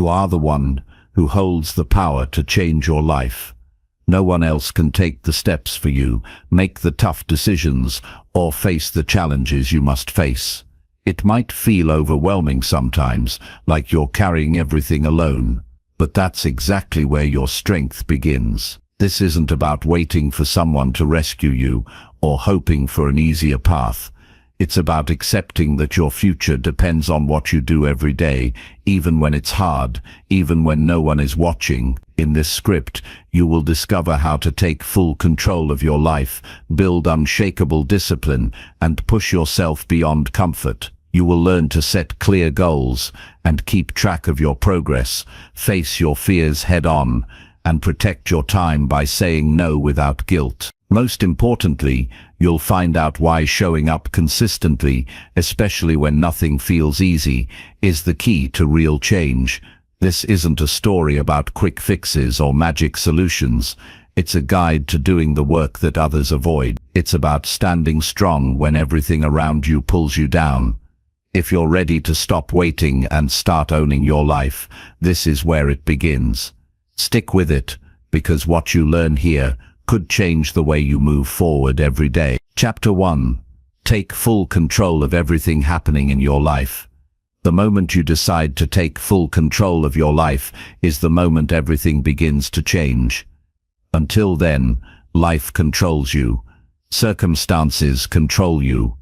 You are the one who holds the power to change your life. No one else can take the steps for you, make the tough decisions, or face the challenges you must face. It might feel overwhelming sometimes, like you're carrying everything alone, but that's exactly where your strength begins. This isn't about waiting for someone to rescue you or hoping for an easier path. It's about accepting that your future depends on what you do every day, even when it's hard, even when no one is watching. In this script, you will discover how to take full control of your life, build unshakable discipline, and push yourself beyond comfort. You will learn to set clear goals and keep track of your progress, face your fears head-on, and protect your time by saying no without guilt. Most importantly, you'll find out why showing up consistently, especially when nothing feels easy, is the key to real change. This isn't a story about quick fixes or magic solutions. It's a guide to doing the work that others avoid. It's about standing strong when everything around you pulls you down. If you're ready to stop waiting and start owning your life, this is where it begins. Stick with it, because what you learn here could change the way you move forward every day. Chapter 1. Take full control of everything happening in your life. The moment you decide to take full control of your life is the moment everything begins to change. Until then, life controls you. Circumstances control you.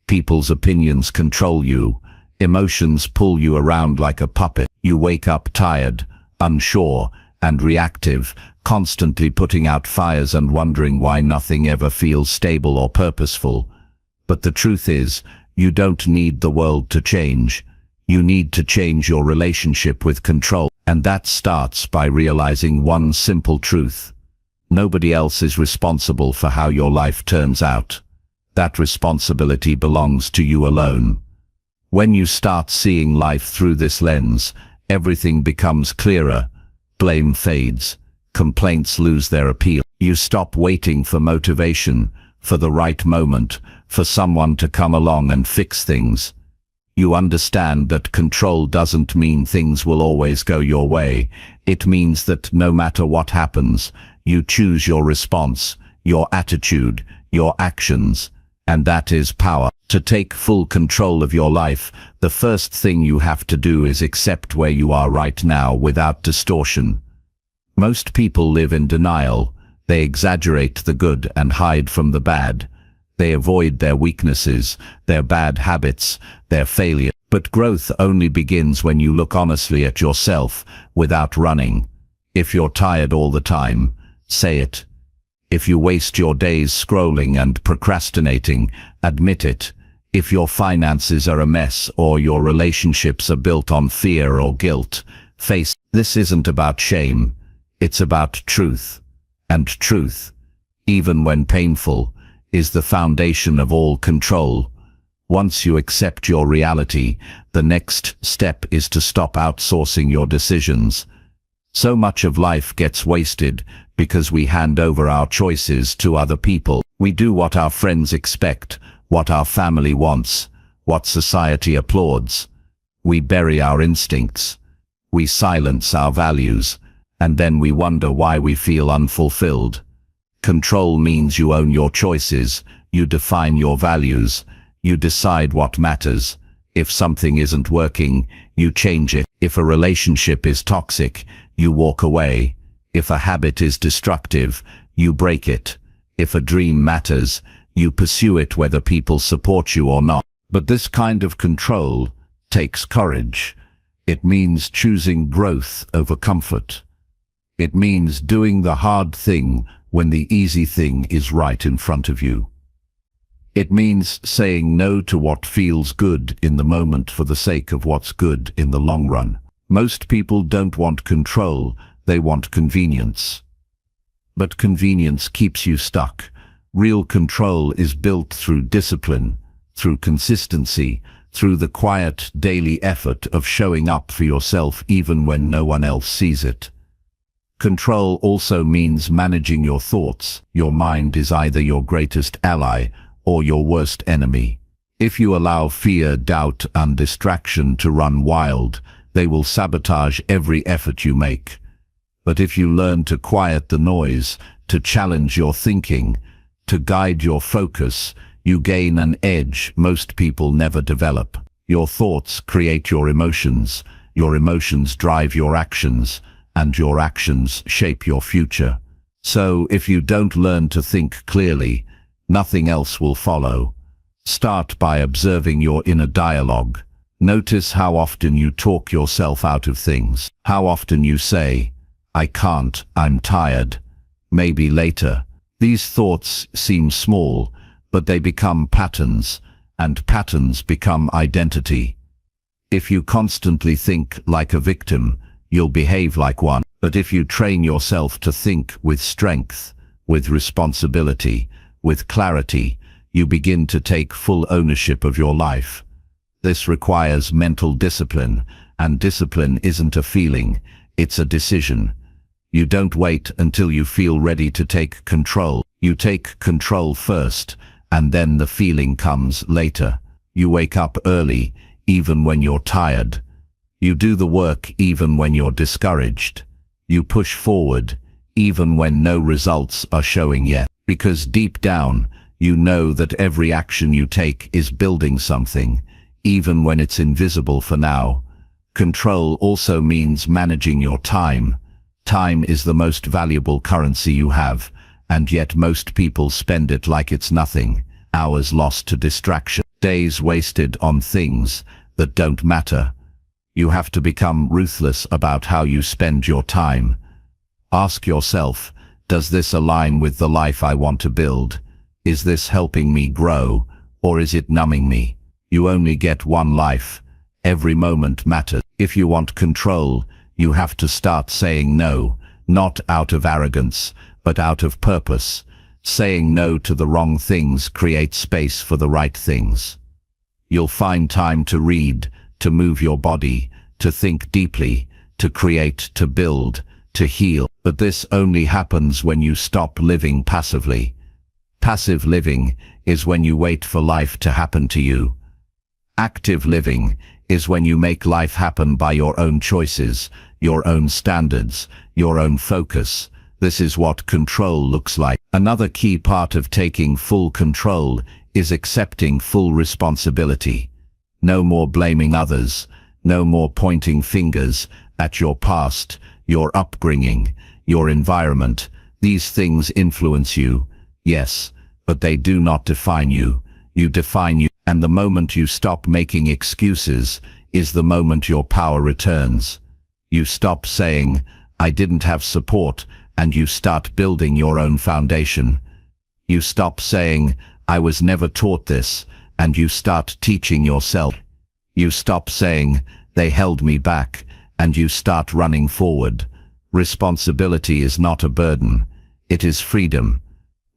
People's opinions control you. Emotions pull you around like a puppet. You wake up tired, unsure, and reactive, constantly putting out fires and wondering why nothing ever feels stable or purposeful. But the truth is, you don't need the world to change. You need to change your relationship with control, and that starts by realizing one simple truth. Nobody else is responsible for how your life turns out. That responsibility belongs to you alone. When you start seeing life through this lens, everything becomes clearer. Blame fades. Complaints lose their appeal. You stop waiting for motivation, for the right moment, for someone to come along and fix things. You understand that control doesn't mean things will always go your way. It means that no matter what happens, you choose your response, your attitude, your actions, and that is power. To take full control of your life, the first thing you have to do is accept where you are right now without distortion. Most people live in denial. They exaggerate the good and hide from the bad. They avoid their weaknesses, their bad habits, their failure. But growth only begins when you look honestly at yourself without running. If you're tired all the time, say it. If you waste your days scrolling and procrastinating, admit it. If your finances are a mess or your relationships are built on fear or guilt, face it. This isn't about shame. It's about truth. And truth, even when painful, is the foundation of all control. Once you accept your reality, the next step is to stop outsourcing your decisions. So much of life gets wasted because we hand over our choices to other people. We do what our friends expect, what our family wants, what society applauds. We bury our instincts. We silence our values, and then we wonder why we feel unfulfilled. Control means you own your choices, you define your values, you decide what matters. If something isn't working, you change it. If a relationship is toxic, you walk away. If a habit is destructive, you break it. If a dream matters, you pursue it whether people support you or not. But this kind of control takes courage. It means choosing growth over comfort. It means doing the hard thing when the easy thing is right in front of you. It means saying no to what feels good in the moment for the sake of what's good in the long run. Most people don't want control, they want convenience. But convenience keeps you stuck. Real control is built through discipline, through consistency, through the quiet daily effort of showing up for yourself even when no one else sees it. Control also means managing your thoughts. Your mind is either your greatest ally or your worst enemy. If you allow fear, doubt, and distraction to run wild, They will sabotage every effort you make. But if you learn to quiet the noise, to challenge your thinking, to guide your focus, you gain an edge most people never develop. Your thoughts create your emotions drive your actions, and your actions shape your future. So if you don't learn to think clearly, nothing else will follow. Start by observing your inner dialogue. Notice how often you talk yourself out of things. How often you say, "I can't, I'm tired, maybe later." These thoughts seem small, but they become patterns, and patterns become identity. If you constantly think like a victim, you'll behave like one. But if you train yourself to think with strength, with responsibility, with clarity, you begin to take full ownership of your life. This requires mental discipline, and discipline isn't a feeling, it's a decision. You don't wait until you feel ready to take control. You take control first, and then the feeling comes later. You wake up early, even when you're tired. You do the work even when you're discouraged. You push forward, even when no results are showing yet. Because deep down, you know that every action you take is building something, even when it's invisible for now. Control also means managing your time. Time is the most valuable currency you have, and yet most people spend it like it's nothing. Hours lost to distraction, days wasted on things that don't matter. You have to become ruthless about how you spend your time. Ask yourself, does this align with the life I want to build? Is this helping me grow, or is it numbing me? You only get one life. Every moment matters. If you want control, you have to start saying no, not out of arrogance, but out of purpose. Saying no to the wrong things creates space for the right things. You'll find time to read, to move your body, to think deeply, to create, to build, to heal. But this only happens when you stop living passively. Passive living is when you wait for life to happen to you. Active living is when you make life happen by your own choices, your own standards, your own focus. This is what control looks like. Another key part of taking full control is accepting full responsibility. No more blaming others, no more pointing fingers at your past, your upbringing, your environment. These things influence you, yes, but they do not define you. You define you, and the moment you stop making excuses is the moment your power returns. You stop saying, "I didn't have support," and you start building your own foundation. You stop saying, "I was never taught this," and you start teaching yourself. You stop saying, "They held me back," and you start running forward. Responsibility is not a burden, it is freedom.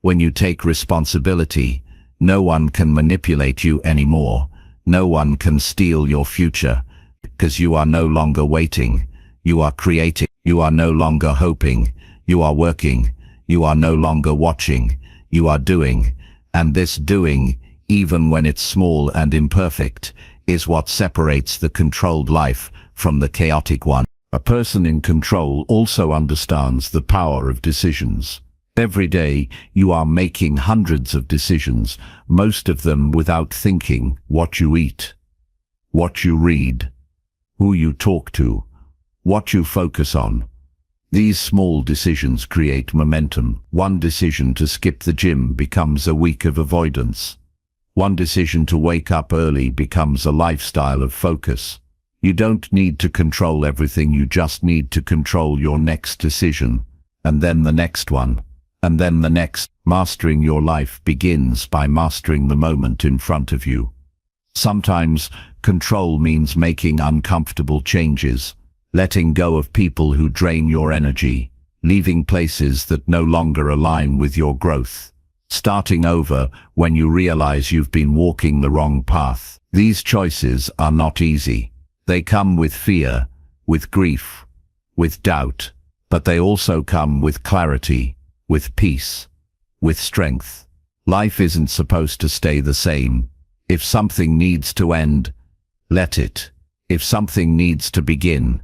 When you take responsibility, no one can manipulate you anymore. No one can steal your future, because you are no longer waiting. You are creating. You are no longer hoping. You are working. You are no longer watching. You are doing. And this doing, even when it's small and imperfect, is what separates the controlled life from the chaotic one. A person in control also understands the power of decisions. Every day, you are making hundreds of decisions, most of them without thinking. What you eat, what you read, who you talk to, what you focus on. These small decisions create momentum. One decision to skip the gym becomes a week of avoidance. One decision to wake up early becomes a lifestyle of focus. You don't need to control everything, you just need to control your next decision, and then the next one. And then the next. Mastering your life begins by mastering the moment in front of you. Sometimes control means making uncomfortable changes, letting go of people who drain your energy, leaving places that no longer align with your growth, starting over when you realize you've been walking the wrong path. These choices are not easy. They come with fear, with grief, with doubt, but they also come with clarity, with peace, with strength. Life isn't supposed to stay the same. If something needs to end, let it. If something needs to begin,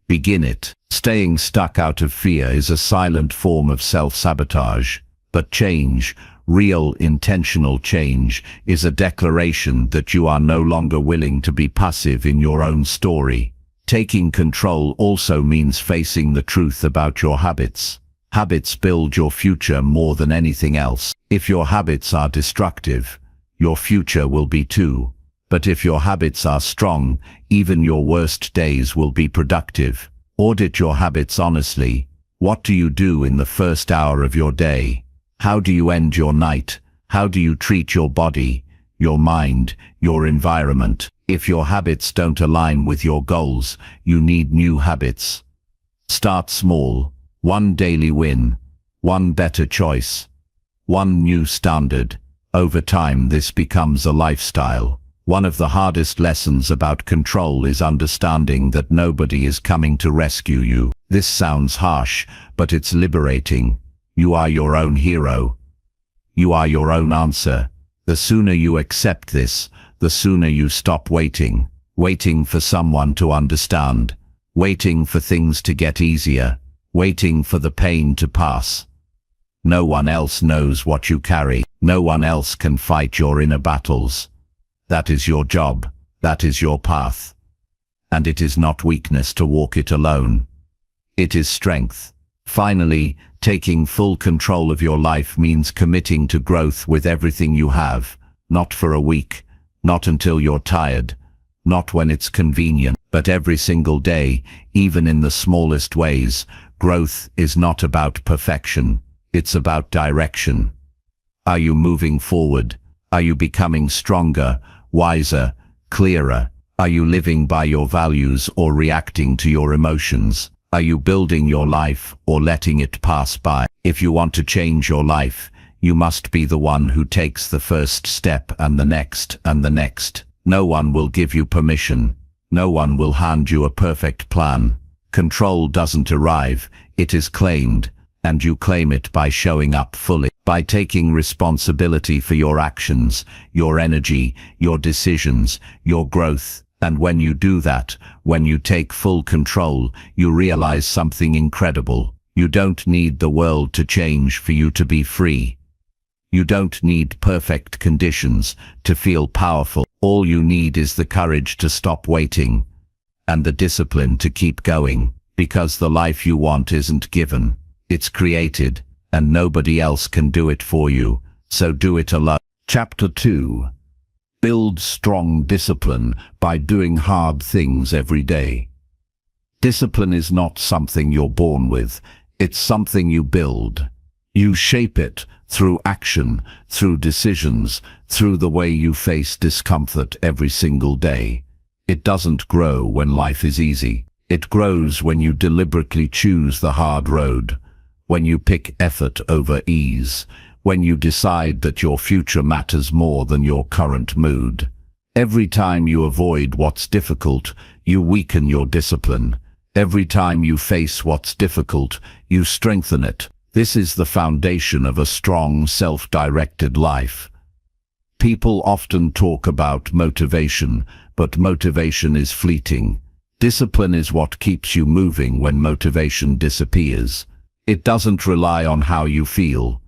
begin it. Staying stuck out of fear is a silent form of self-sabotage, but change, real intentional change, is a declaration that you are no longer willing to be passive in your own story. Taking control also means facing the truth about your habits. Habits build your future more than anything else. If your habits are destructive, your future will be too. But if your habits are strong, even your worst days will be productive. Audit your habits honestly. What do you do in the first hour of your day? How do you end your night? How do you treat your body, your mind, your environment? If your habits don't align with your goals, you need new habits. Start small. One daily win. One better choice. One new standard. Over time, this becomes a lifestyle. One of the hardest lessons about control is understanding that nobody is coming to rescue you. This sounds harsh, but it's liberating. You are your own hero. You are your own answer. The sooner you accept this, the sooner you stop waiting for someone to understand, waiting for things to get easier, waiting for the pain to pass. No one else knows what you carry. No one else can fight your inner battles. That is your job. That is your path. And it is not weakness to walk it alone. It is strength. Finally, taking full control of your life means committing to growth with everything you have, not for a week, not until you're tired, not when it's convenient, but every single day, even in the smallest ways. Growth is not about perfection. It's about direction. Are you moving forward? Are you becoming stronger, wiser, clearer? Are you living by your values or reacting to your emotions? Are you building your life or letting it pass by? If you want to change your life, you must be the one who takes the first step and the next and the next. No one will give you permission. No one will hand you a perfect plan. Control doesn't arrive, it is claimed, and you claim it by showing up fully, by taking responsibility for your actions, your energy, your decisions, your growth. And when you do that, when you take full control, you realize something incredible. You don't need the world to change for you to be free. You don't need perfect conditions to feel powerful. All you need is the courage to stop waiting and the discipline to keep going, because the life you want isn't given. It's created, and nobody else can do it for you, so do it alone. Chapter 2. Build strong discipline by doing hard things every day. Discipline is not something you're born with, it's something you build. You shape it through action, through decisions, through the way you face discomfort every single day. It doesn't grow when life is easy. It grows when you deliberately choose the hard road, when you pick effort over ease, when you decide that your future matters more than your current mood. Every time you avoid what's difficult, you weaken your discipline. Every time you face what's difficult, you strengthen it. This is the foundation of a strong, self-directed life. People often talk about motivation, but motivation is fleeting. Discipline is what keeps you moving when motivation disappears. It doesn't rely on how you feel.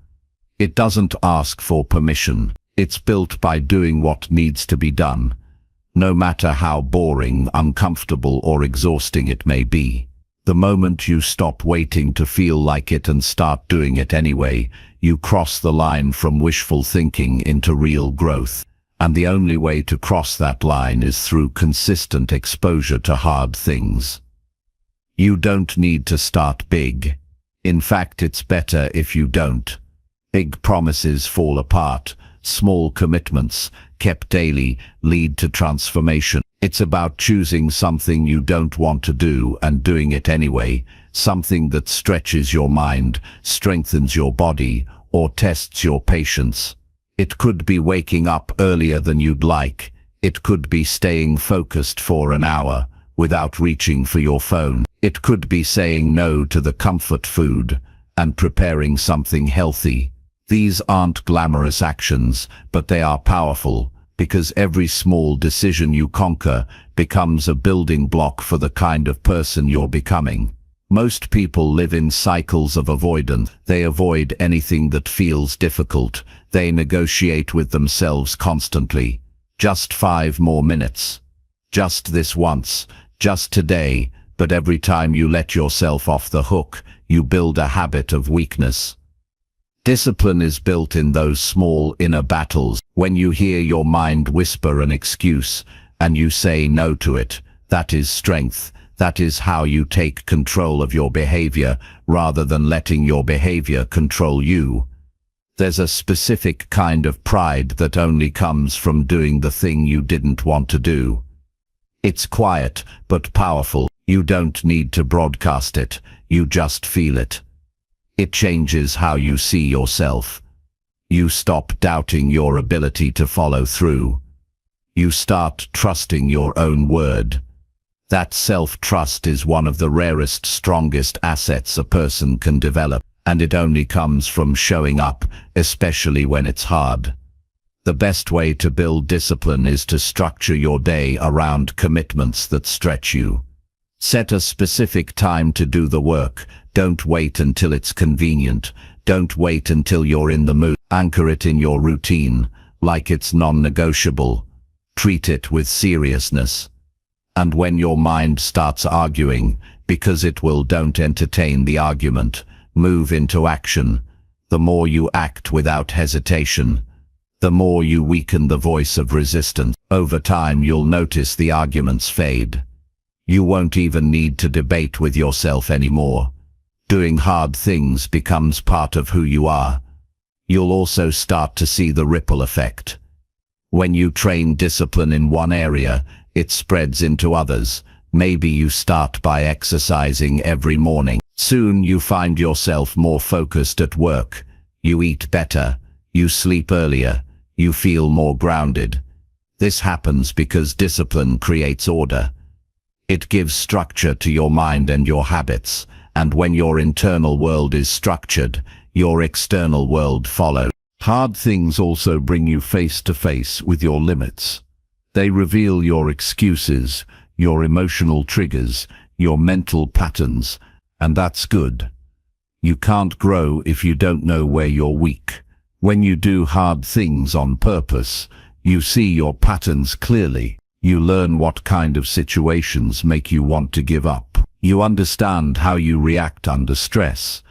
It doesn't ask for permission. It's built by doing what needs to be done, no matter how boring, uncomfortable, or exhausting it may be. The moment you stop waiting to feel like it and start doing it anyway, you cross the line from wishful thinking into real growth. And the only way to cross that line is through consistent exposure to hard things. You don't need to start big. In fact, it's better if you don't. Big promises fall apart. Small commitments, kept daily, lead to transformation. It's about choosing something you don't want to do and doing it anyway, something that stretches your mind, strengthens your body, or tests your patience. It could be waking up earlier than you'd like. It could be staying focused for an hour without reaching for your phone. It could be saying no to the comfort food and preparing something healthy. These aren't glamorous actions, but they are powerful. because every small decision you conquer becomes a building block for the kind of person you're becoming. Most people live in cycles of avoidance. They avoid anything that feels difficult. They negotiate with themselves constantly. Just 5 more minutes. Just this once. Just today. But every time you let yourself off the hook, you build a habit of weakness. Discipline is built in those small inner battles. When you hear your mind whisper an excuse, and you say no to it, that is strength. That is how you take control of your behavior, rather than letting your behavior control you. There's a specific kind of pride that only comes from doing the thing you didn't want to do. It's quiet, but powerful. You don't need to broadcast it, you just feel it. It changes how you see yourself. You stop doubting your ability to follow through. You start trusting your own word. That self-trust is one of the rarest, strongest assets a person can develop, and it only comes from showing up, especially when it's hard. The best way to build discipline is to structure your day around commitments that stretch you. Set a specific time to do the work. Don't wait until it's convenient. Don't wait until you're in the mood. Anchor it in your routine, like it's non-negotiable. Treat it with seriousness. And when your mind starts arguing, because it will, don't entertain the argument. Move into action. The more you act without hesitation, the more you weaken the voice of resistance. Over time you'll notice the arguments fade. You won't even need to debate with yourself anymore. Doing hard things becomes part of who you are. You'll also start to see the ripple effect. When you train discipline in one area, it spreads into others. Maybe you start by exercising every morning. Soon you find yourself more focused at work. You eat better. You sleep earlier. You feel more grounded. This happens because discipline creates order. It gives structure to your mind and your habits, and when your internal world is structured, your external world follows. Hard things also bring you face to face with your limits. They reveal your excuses, your emotional triggers, your mental patterns, and that's good. You can't grow if you don't know where you're weak. When you do hard things on purpose, you see your patterns clearly. You learn what kind of situations make you want to give up. You understand how you react under stress.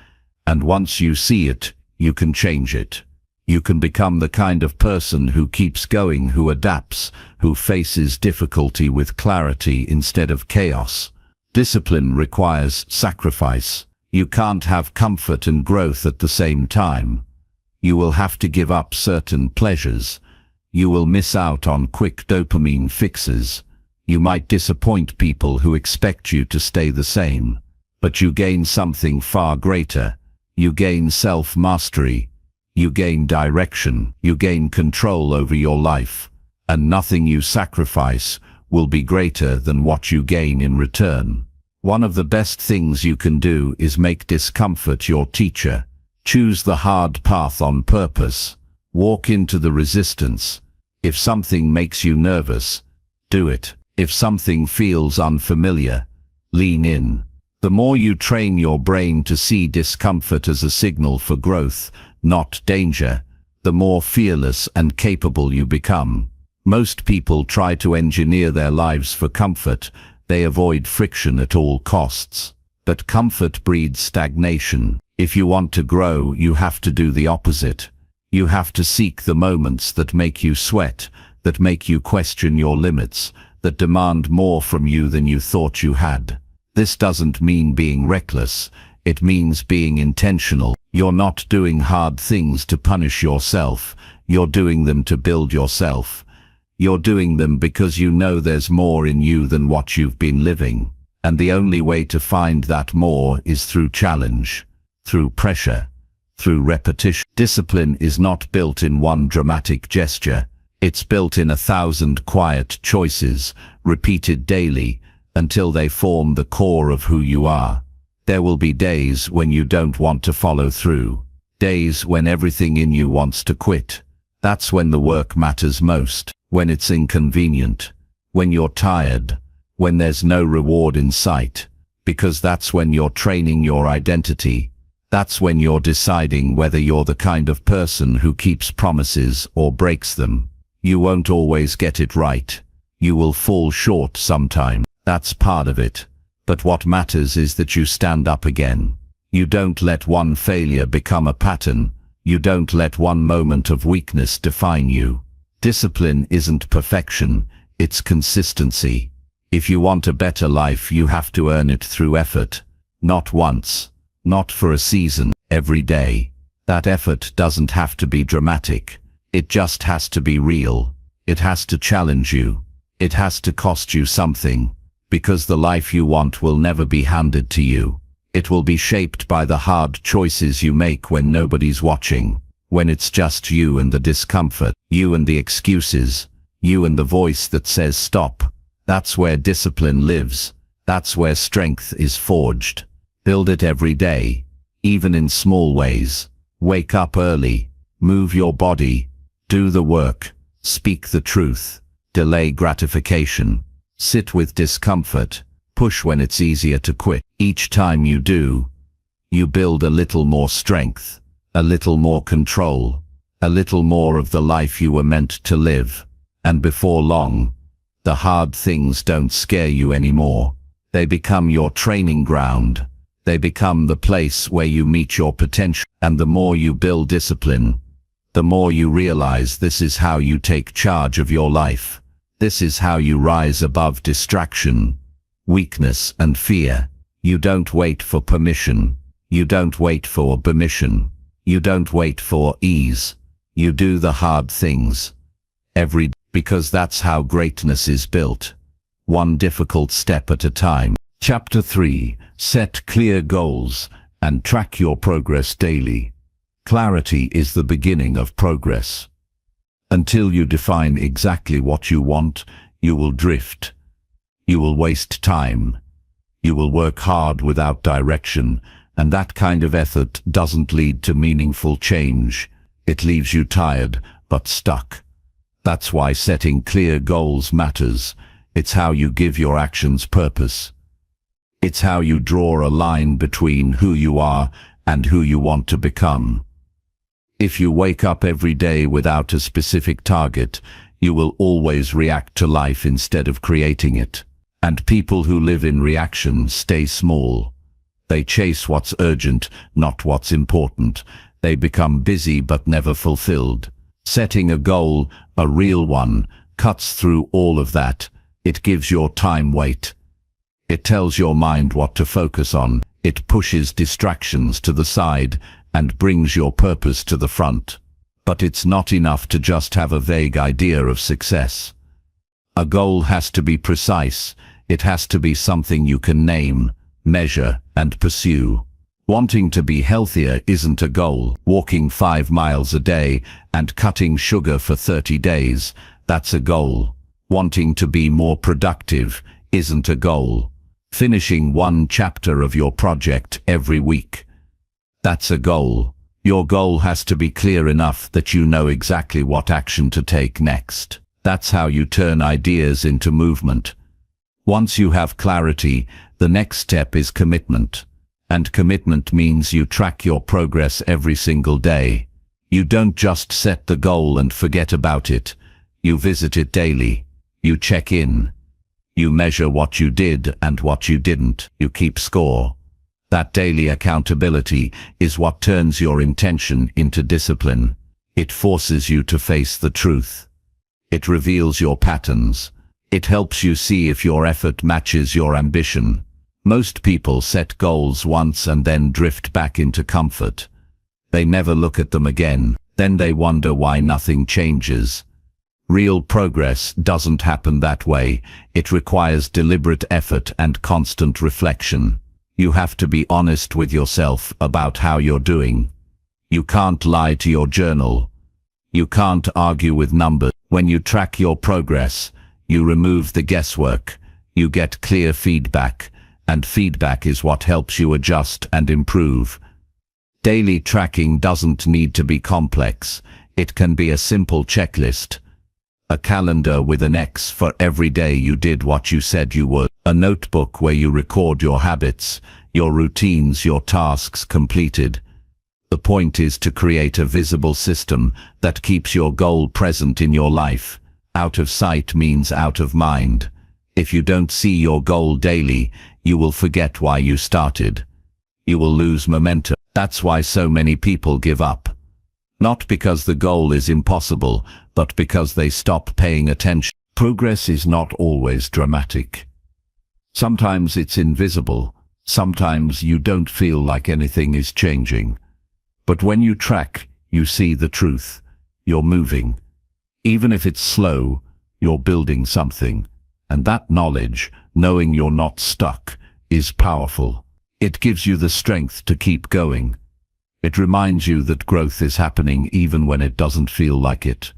And once you see it, you can change it. You can become the kind of person who keeps going, who adapts, who faces difficulty with clarity instead of chaos. Discipline requires sacrifice. You can't have comfort and growth at the same time. You will have to give up certain pleasures. You will miss out on quick dopamine fixes. You might disappoint people who expect you to stay the same. But you gain something far greater. You gain self-mastery. You gain direction. You gain control over your life. And nothing you sacrifice will be greater than what you gain in return. One of the best things you can do is make discomfort your teacher. Choose the hard path on purpose. Walk into the resistance. If something makes you nervous, do it. If something feels unfamiliar, lean in. The more you train your brain to see discomfort as a signal for growth, not danger, the more fearless and capable you become. Most people try to engineer their lives for comfort. They avoid friction at all costs. But comfort breeds stagnation. If you want to grow, you have to do the opposite. You have to seek the moments that make you sweat, that make you question your limits, that demand more from you than you thought you had. This doesn't mean being reckless. It means being intentional. You're not doing hard things to punish yourself. You're doing them to build yourself. You're doing them because you know there's more in you than what you've been living. And the only way to find that more is through challenge, through pressure, through repetition. Discipline is not built in one dramatic gesture. It's built in 1,000 quiet choices, repeated daily, until they form the core of who you are. There will be days when you don't want to follow through. Days when everything in you wants to quit. That's when the work matters most. when it's inconvenient, when you're tired, when there's no reward in sight, because that's when you're training your identity. That's when you're deciding whether you're the kind of person who keeps promises or breaks them. You won't always get it right. You will fall short sometime. That's part of it. But what matters is that you stand up again. You don't let one failure become a pattern. You don't let one moment of weakness define you. Discipline isn't perfection, it's consistency. If you want a better life, you have to earn it through effort. Not once, not for a season, every day. That effort doesn't have to be dramatic. It just has to be real. It has to challenge you. It has to cost you something. Because the life you want will never be handed to you. It will be shaped by the hard choices you make when nobody's watching. When it's just you and the discomfort, you and the excuses, you and the voice that says stop. That's where discipline lives. That's where strength is forged. Build it every day, even in small ways. Wake up early, move your body, do the work, speak the truth, delay gratification, sit with discomfort, push when it's easier to quit. Each time you do, you build a little more strength, a little more control, a little more of the life you were meant to live. And before long, the hard things don't scare you anymore. They become your training ground. They become the place where you meet your potential. And the more you build discipline, the more you realize this is how you take charge of your life. This is how you rise above distraction, weakness and fear. You don't wait for permission. You don't wait for permission. You don't wait for ease. You do the hard things every day, because that's how greatness is built. One difficult step at a time. Chapter 3. Set clear goals and track your progress daily. Clarity is the beginning of progress. Until you define exactly what you want, you will drift. You will waste time. You will work hard without direction, and that kind of effort doesn't lead to meaningful change. It leaves you tired, but stuck. That's why setting clear goals matters. It's how you give your actions purpose. It's how you draw a line between who you are and who you want to become. If you wake up every day without a specific target, you will always react to life instead of creating it. And people who live in reaction stay small. They chase what's urgent, not what's important. They become busy but never fulfilled. Setting a goal, a real one, cuts through all of that. It gives your time weight. It tells your mind what to focus on. It pushes distractions to the side and brings your purpose to the front. But it's not enough to just have a vague idea of success. A goal has to be precise. It has to be something you can name, measure, and pursue. Wanting to be healthier isn't a goal. Walking 5 miles a day and cutting sugar for 30 days, that's a goal. Wanting to be more productive isn't a goal. Finishing 1 chapter of your project every week, that's a goal. Your goal has to be clear enough that you know exactly what action to take next. That's how you turn ideas into movement. Once you have clarity, the next step is commitment. And commitment means you track your progress every single day. You don't just set the goal and forget about it. You visit it daily. You check in. You measure what you did and what you didn't. You keep score. That daily accountability is what turns your intention into discipline. It forces you to face the truth. It reveals your patterns. It helps you see if your effort matches your ambition. Most people set goals once and then drift back into comfort. They never look at them again. Then they wonder why nothing changes. Real progress doesn't happen that way. It requires deliberate effort and constant reflection. You have to be honest with yourself about how you're doing. You can't lie to your journal. You can't argue with numbers. When you track your progress, you remove the guesswork. You get clear feedback, and feedback is what helps you adjust and improve. Daily tracking doesn't need to be complex. It can be a simple checklist. A calendar with an X for every day you did what you said you would. A notebook where you record your habits, your routines, your tasks completed. The point is to create a visible system that keeps your goal present in your life. Out of sight means out of mind. If you don't see your goal daily, you will forget why you started. You will lose momentum. That's why so many people give up. Not because the goal is impossible, but because they stop paying attention. Progress is not always dramatic. Sometimes it's invisible. Sometimes you don't feel like anything is changing. But when you track, you see the truth. You're moving. Even if it's slow, you're building something. And that knowledge, knowing you're not stuck, is powerful. It gives you the strength to keep going. It reminds you that growth is happening even when it doesn't feel like it.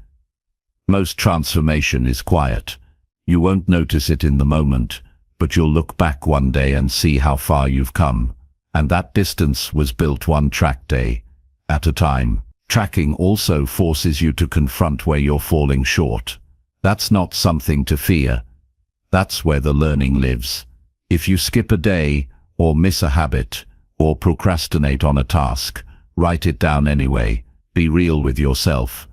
Most transformation is quiet. You won't notice it in the moment, but you'll look back one day and see how far you've come. And that distance was built one track day at a time. Tracking also forces you to confront where you're falling short. That's not something to fear. That's where the learning lives. If you skip a day, or miss a habit, or procrastinate on a task, write it down anyway. Be real with yourself.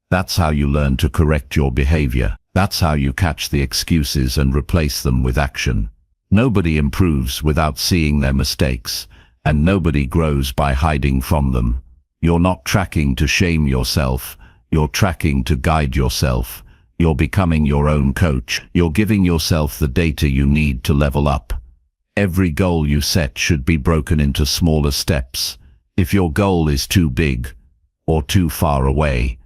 That's how you learn to correct your behavior. That's how you catch the excuses and replace them with action. Nobody improves without seeing their mistakes, and nobody grows by hiding from them. You're not tracking to shame yourself. You're tracking to guide yourself. You're becoming your own coach. You're giving yourself the data you need to level up. Every goal you set should be broken into smaller steps. If your goal is too big or too far away,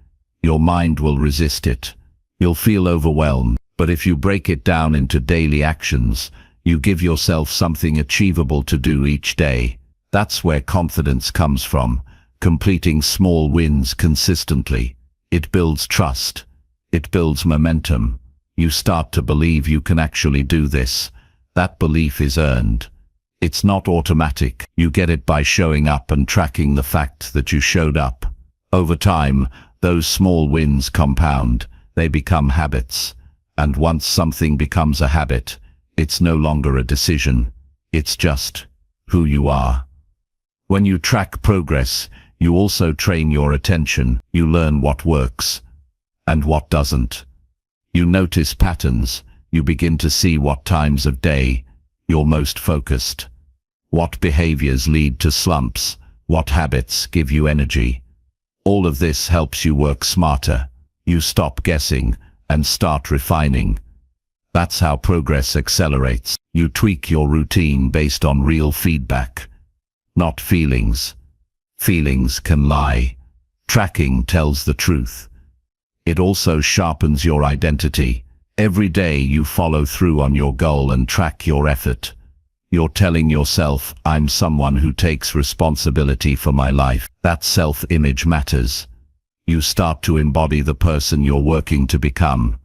your mind will resist it. You'll feel overwhelmed. But if you break it down into daily actions, you give yourself something achievable to do each day. That's where confidence comes from. Completing small wins consistently. It builds trust. It builds momentum. You start to believe you can actually do this. That belief is earned. It's not automatic. You get it by showing up and tracking the fact that you showed up. Over time, those small wins compound. They become habits. And once something becomes a habit, it's no longer a decision. It's just who you are. When you track progress, you also train your attention. You learn what works and what doesn't. You notice patterns. You begin to see what times of day you're most focused. What behaviors lead to slumps. What habits give you energy. All of this helps you work smarter. You stop guessing and start refining. That's how progress accelerates. You tweak your routine based on real feedback, not feelings. Feelings can lie. Tracking tells the truth. It also sharpens your identity. Every day you follow through on your goal and track your effort. You're telling yourself, I'm someone who takes responsibility for my life. That self-image matters. You start to embody the person you're working to become.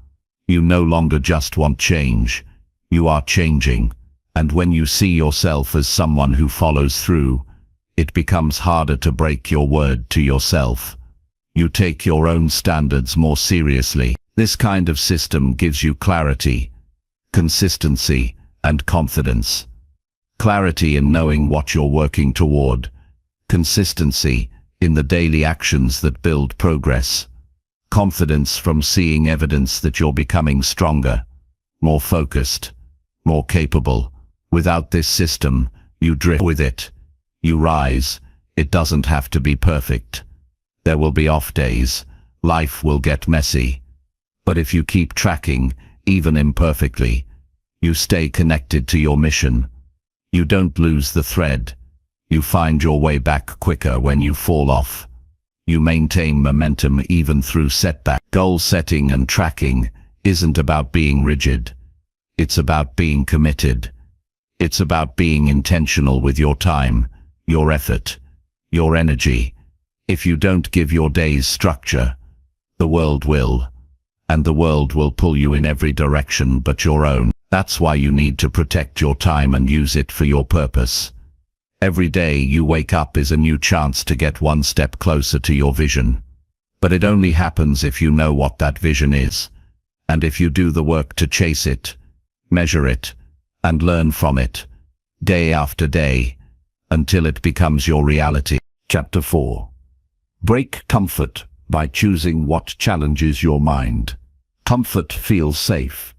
You no longer just want change. You are changing. And when you see yourself as someone who follows through, it becomes harder to break your word to yourself. You take your own standards more seriously. This kind of system gives you clarity, consistency, and confidence. Clarity in knowing what you're working toward. Consistency in the daily actions that build progress. Confidence from seeing evidence that you're becoming stronger, more focused, more capable. Without this system, you drift with it. You rise. It doesn't have to be perfect. There will be off days. Life will get messy. But if you keep tracking, even imperfectly, you stay connected to your mission. You don't lose the thread. You find your way back quicker when you fall off. You maintain momentum even through setback. Goal setting and tracking isn't about being rigid. It's about being committed. It's about being intentional with your time, your effort, your energy. If you don't give your days structure, the world will. And the world will pull you in every direction but your own. That's why you need to protect your time and use it for your purpose. Every day you wake up is a new chance to get one step closer to your vision. But it only happens if you know what that vision is. And if you do the work to chase it, measure it, and learn from it, day after day, until it becomes your reality. Chapter 4. Break comfort by choosing what challenges your mind. Comfort feels safe.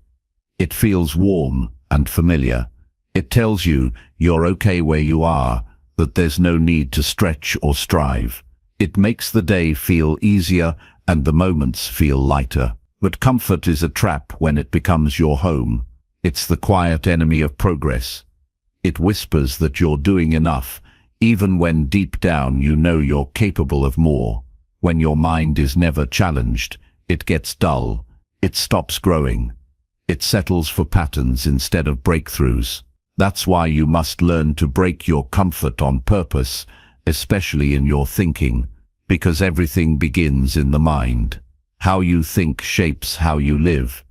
It feels warm and familiar. It tells you you're okay where you are, that there's no need to stretch or strive. It makes the day feel easier and the moments feel lighter. But comfort is a trap when it becomes your home. It's the quiet enemy of progress. It whispers that you're doing enough, even when deep down you know you're capable of more. When your mind is never challenged, it gets dull. It stops growing. It settles for patterns instead of breakthroughs. That's why you must learn to break your comfort on purpose, especially in your thinking, because everything begins in the mind. How you think shapes how you live,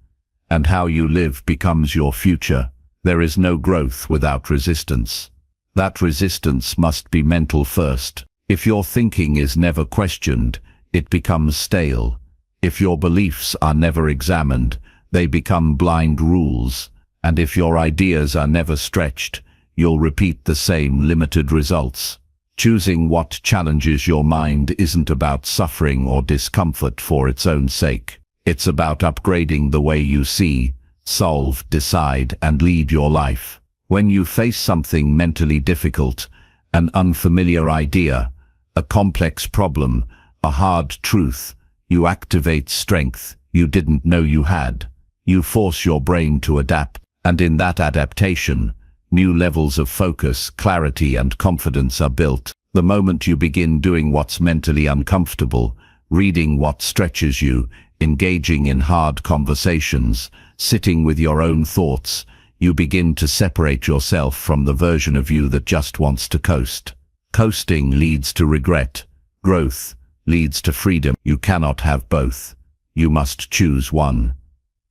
and how you live becomes your future. There is no growth without resistance. That resistance must be mental first. If your thinking is never questioned, it becomes stale. If your beliefs are never examined, they become blind rules. And if your ideas are never stretched, you'll repeat the same limited results. Choosing what challenges your mind isn't about suffering or discomfort for its own sake. It's about upgrading the way you see, solve, decide, and lead your life. When you face something mentally difficult, an unfamiliar idea, a complex problem, a hard truth, you activate strength you didn't know you had. You force your brain to adapt. And in that adaptation, new levels of focus, clarity, and confidence are built. The moment you begin doing what's mentally uncomfortable, reading what stretches you, engaging in hard conversations, sitting with your own thoughts, you begin to separate yourself from the version of you that just wants to coast. Coasting leads to regret. Growth leads to freedom. You cannot have both. You must choose one.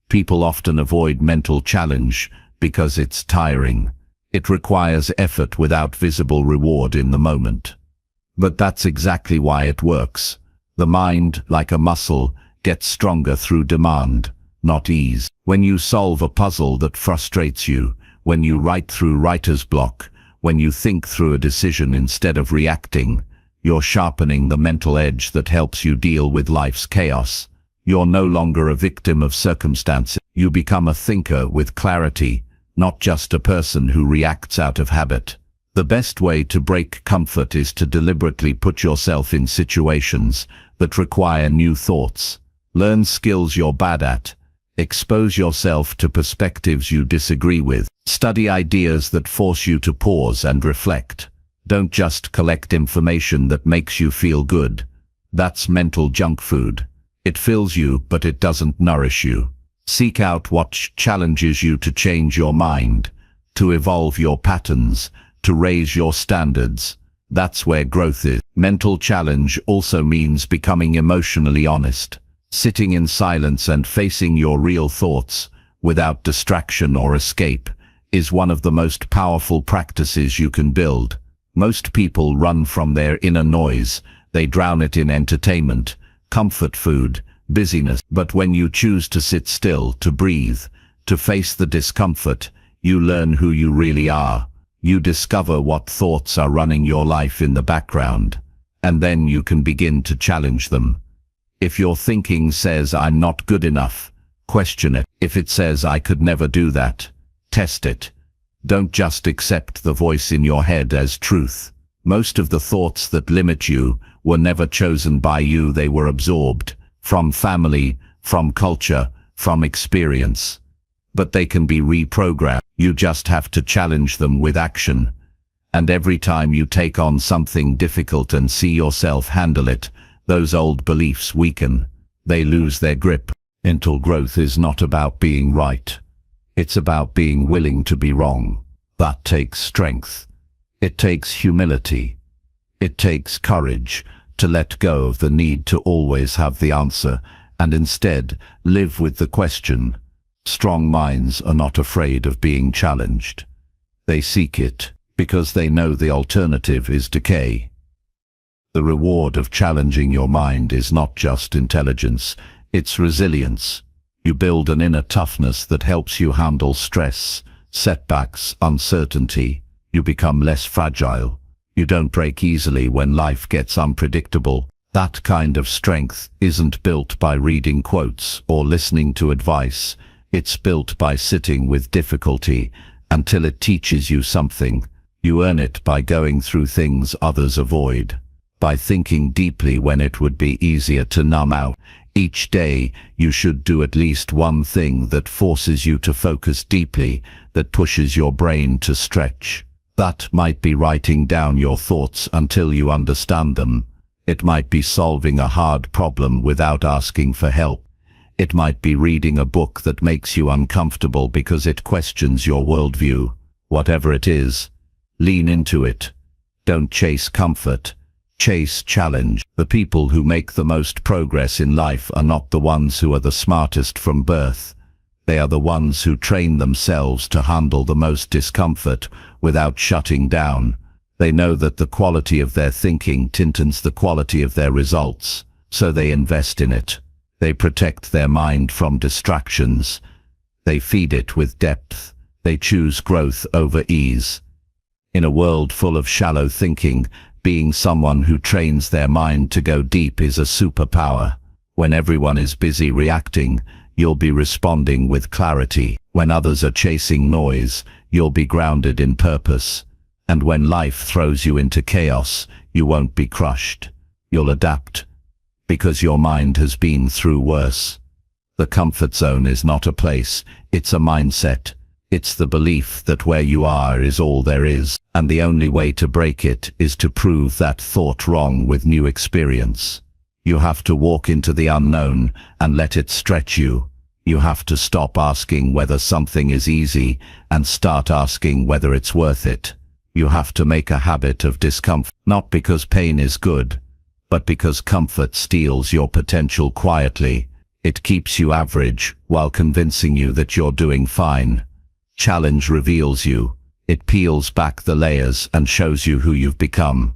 People often avoid mental challenge because it's tiring. It requires effort without visible reward in the moment. But that's exactly why it works. The mind, like a muscle, gets stronger through demand, not ease. When you solve a puzzle that frustrates you, when you write through writer's block, when you think through a decision instead of reacting, you're sharpening the mental edge that helps you deal with life's chaos. You're no longer a victim of circumstances. You become a thinker with clarity, not just a person who reacts out of habit. The best way to break comfort is to deliberately put yourself in situations that require new thoughts. Learn skills you're bad at. Expose yourself to perspectives you disagree with. Study ideas that force you to pause and reflect. Don't just collect information that makes you feel good. That's mental junk food. It fills you, but it doesn't nourish you. Seek out what challenges you to change your mind, to evolve your patterns, to raise your standards. That's where growth is. Mental challenge also means becoming emotionally honest. Sitting in silence and facing your real thoughts, without distraction or escape, is one of the most powerful practices you can build. Most people run from their inner noise. They drown it in entertainment, comfort food, busyness. But when you choose to sit still, to breathe, to face the discomfort, you learn who you really are. You discover what thoughts are running your life in the background, and then you can begin to challenge them. If your thinking says, "I'm not good enough," question it. If it says, "I could never do that," test it. Don't just accept the voice in your head as truth. Most of the thoughts that limit you were never chosen by you. They were absorbed from family, from culture, from experience. But they can be reprogrammed. You just have to challenge them with action. And every time you take on something difficult and see yourself handle it, those old beliefs weaken. They lose their grip. Mental growth is not about being right. It's about being willing to be wrong. That takes strength. It takes humility. It takes courage to let go of the need to always have the answer and instead live with the question. Strong minds are not afraid of being challenged. They seek it because they know the alternative is decay. The reward of challenging your mind is not just intelligence, it's resilience. You build an inner toughness that helps you handle stress, setbacks, uncertainty. You become less fragile. You don't break easily when life gets unpredictable. That kind of strength isn't built by reading quotes or listening to advice. It's built by sitting with difficulty until it teaches you something. You earn it by going through things others avoid, by thinking deeply when it would be easier to numb out. Each day, you should do at least one thing that forces you to focus deeply, that pushes your brain to stretch. That might be writing down your thoughts until you understand them. It might be solving a hard problem without asking for help. It might be reading a book that makes you uncomfortable because it questions your worldview. Whatever it is, lean into it. Don't chase comfort. Chase challenge. The people who make the most progress in life are not the ones who are the smartest from birth. They are the ones who train themselves to handle the most discomfort without shutting down. They know that the quality of their thinking tints the quality of their results, so they invest in it. They protect their mind from distractions. They feed it with depth. They choose growth over ease. In a world full of shallow thinking, being someone who trains their mind to go deep is a superpower. When everyone is busy reacting, you'll be responding with clarity. When others are chasing noise, you'll be grounded in purpose. And when life throws you into chaos, you won't be crushed. You'll adapt, because your mind has been through worse. The comfort zone is not a place, it's a mindset. It's the belief that where you are is all there is, and the only way to break it is to prove that thought wrong with new experience. You have to walk into the unknown and let it stretch you. You have to stop asking whether something is easy and start asking whether it's worth it. You have to make a habit of discomfort, not because pain is good, but because comfort steals your potential quietly. It keeps you average while convincing you that you're doing fine. Challenge reveals you. It peels back the layers and shows you who you've become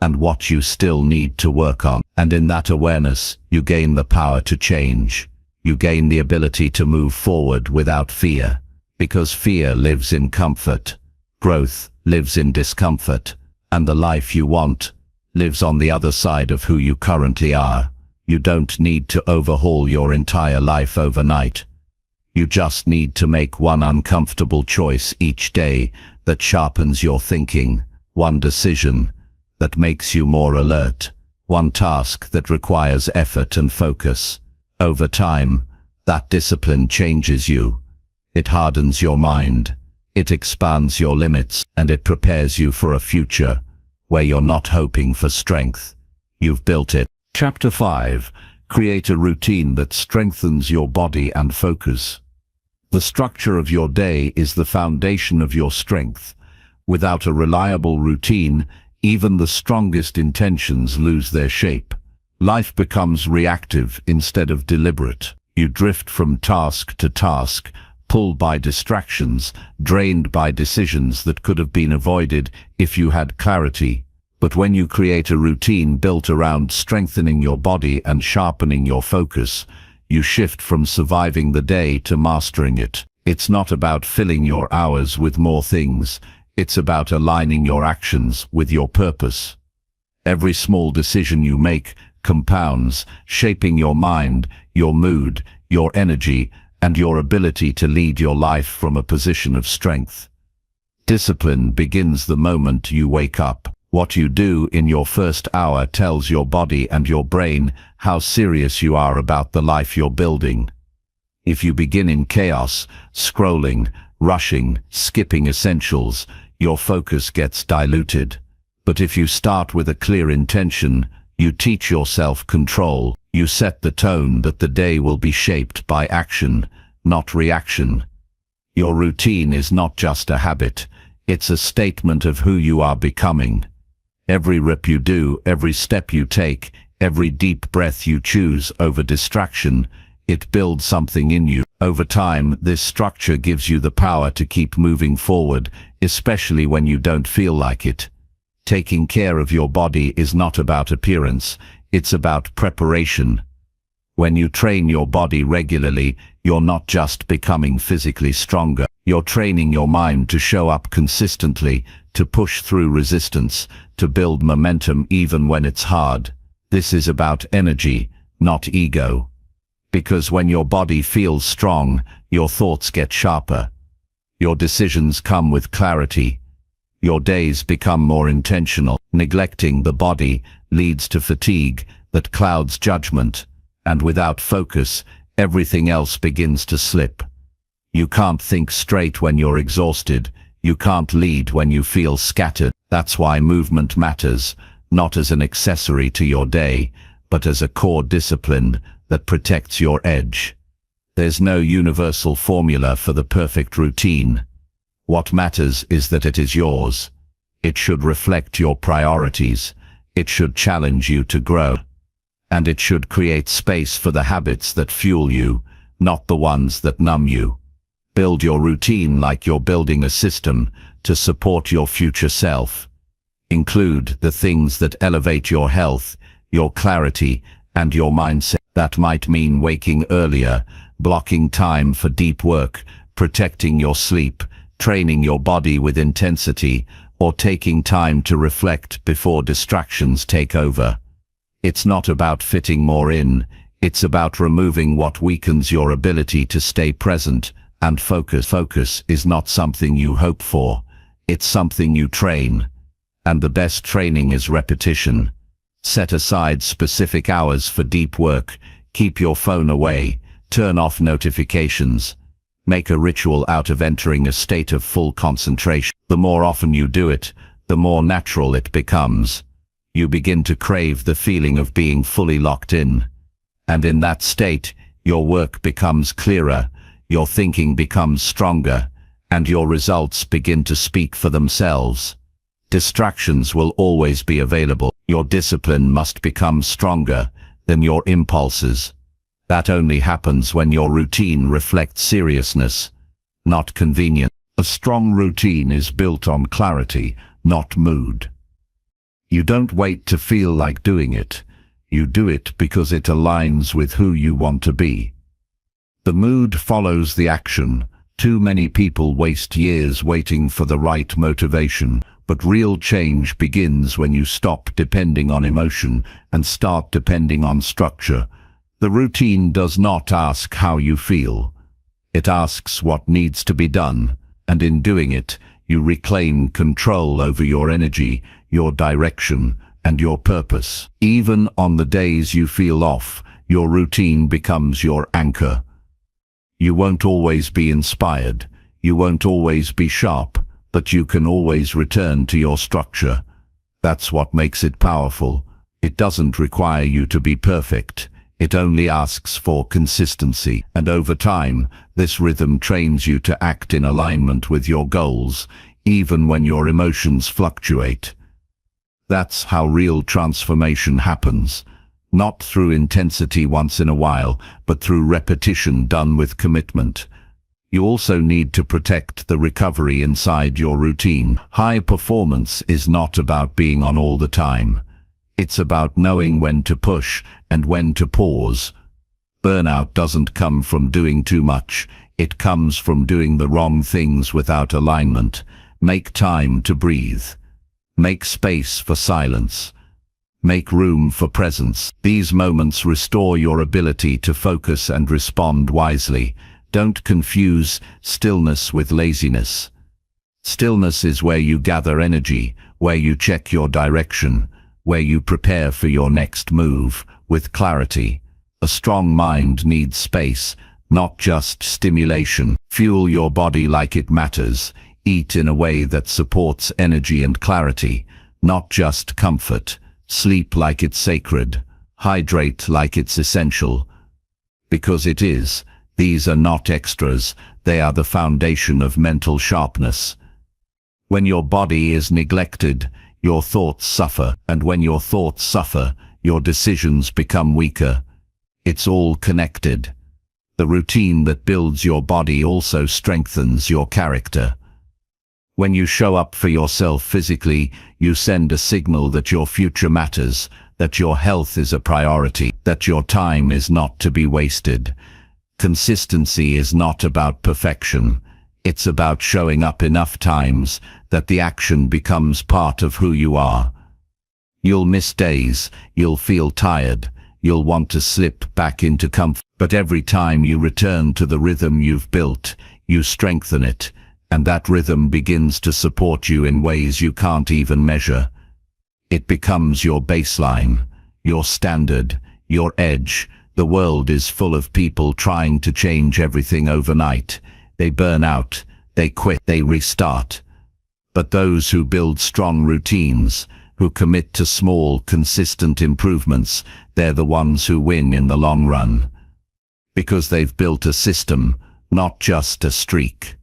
and what you still need to work on. And in that awareness, you gain the power to change. You gain the ability to move forward without fear, because fear lives in comfort. Growth lives in discomfort, and the life you want lives on the other side of who you currently are. You don't need to overhaul your entire life overnight. You just need to make one uncomfortable choice each day that sharpens your thinking, one decision that makes you more alert, one task that requires effort and focus. Over time, that discipline changes you. It hardens your mind, it expands your limits, and it prepares you for a future where you're not hoping for strength. You've built it. Chapter 5. Create a routine that strengthens your body and focus. The structure of your day is the foundation of your strength. Without a reliable routine, even the strongest intentions lose their shape. Life becomes reactive instead of deliberate. You drift from task to task, pulled by distractions, drained by decisions that could have been avoided if you had clarity. But when you create a routine built around strengthening your body and sharpening your focus, you shift from surviving the day to mastering it. It's not about filling your hours with more things. It's about aligning your actions with your purpose. Every small decision you make compounds, shaping your mind, your mood, your energy, and your ability to lead your life from a position of strength. Discipline begins the moment you wake up. What you do in your first hour tells your body and your brain how serious you are about the life you're building. If you begin in chaos, scrolling, rushing, skipping essentials, your focus gets diluted. But if you start with a clear intention, you teach yourself control. You set the tone that the day will be shaped by action, not reaction. Your routine is not just a habit, it's a statement of who you are becoming. Every rip you do, every step you take, every deep breath you choose over distraction, it builds something in you. Over time, this structure gives you the power to keep moving forward, especially when you don't feel like it. Taking care of your body is not about appearance, it's about preparation. When you train your body regularly, you're not just becoming physically stronger. You're training your mind to show up consistently, to push through resistance, to build momentum even when it's hard. This is about energy, not ego. Because when your body feels strong, your thoughts get sharper. Your decisions come with clarity. Your days become more intentional. Neglecting the body leads to fatigue that clouds judgment, and without focus, everything else begins to slip. You can't think straight when you're exhausted. You can't lead when you feel scattered. That's why movement matters, not as an accessory to your day, but as a core discipline that protects your edge. There's no universal formula for the perfect routine. What matters is that it is yours. It should reflect your priorities. It should challenge you to grow. And it should create space for the habits that fuel you, not the ones that numb you. Build your routine like you're building a system to support your future self. Include the things that elevate your health, your clarity, and your mindset. That might mean waking earlier, blocking time for deep work, protecting your sleep, training your body with intensity, or taking time to reflect before distractions take over. It's not about fitting more in, it's about removing what weakens your ability to stay present and focus. Focus is not something you hope for, it's something you train. And the best training is repetition. Set aside specific hours for deep work, keep your phone away, turn off notifications. Make a ritual out of entering a state of full concentration. The more often you do it, the more natural it becomes. You begin to crave the feeling of being fully locked in. And in that state, your work becomes clearer, your thinking becomes stronger, and your results begin to speak for themselves. Distractions will always be available. Your discipline must become stronger than your impulses. That only happens when your routine reflects seriousness, not convenience. A strong routine is built on clarity, not mood. You don't wait to feel like doing it. You do it because it aligns with who you want to be. The mood follows the action. Too many people waste years waiting for the right motivation, but real change begins when you stop depending on emotion and start depending on structure. The routine does not ask how you feel. It asks what needs to be done, and in doing it, you reclaim control over your energy, your direction, and your purpose. Even on the days you feel off, your routine becomes your anchor. You won't always be inspired, you won't always be sharp, but you can always return to your structure. That's what makes it powerful. It doesn't require you to be perfect. It only asks for consistency, and over time, this rhythm trains you to act in alignment with your goals, even when your emotions fluctuate. That's how real transformation happens, not through intensity once in a while, but through repetition done with commitment. You also need to protect the recovery inside your routine. High performance is not about being on all the time. It's about knowing when to push and when to pause. Burnout doesn't come from doing too much. It comes from doing the wrong things without alignment. Make time to breathe. Make space for silence. Make room for presence. These moments restore your ability to focus and respond wisely. Don't confuse stillness with laziness. Stillness is where you gather energy, where you check your direction, where you prepare for your next move with clarity. A strong mind needs space, not just stimulation. Fuel your body like it matters. Eat in a way that supports energy and clarity, not just comfort. Sleep like it's sacred. Hydrate like it's essential. Because it is. These are not extras, they are the foundation of mental sharpness. When your body is neglected, your thoughts suffer, and when your thoughts suffer, your decisions become weaker. It's all connected. The routine that builds your body also strengthens your character. When you show up for yourself physically, you send a signal that your future matters, that your health is a priority, that your time is not to be wasted. Consistency is not about perfection. It's about showing up enough times that the action becomes part of who you are. You'll miss days, you'll feel tired, you'll want to slip back into comfort, but every time you return to the rhythm you've built, you strengthen it, and that rhythm begins to support you in ways you can't even measure. It becomes your baseline, your standard, your edge. The world is full of people trying to change everything overnight. They burn out, they quit, they restart. But those who build strong routines, who commit to small, consistent improvements, they're the ones who win in the long run. Because they've built a system, not just a streak.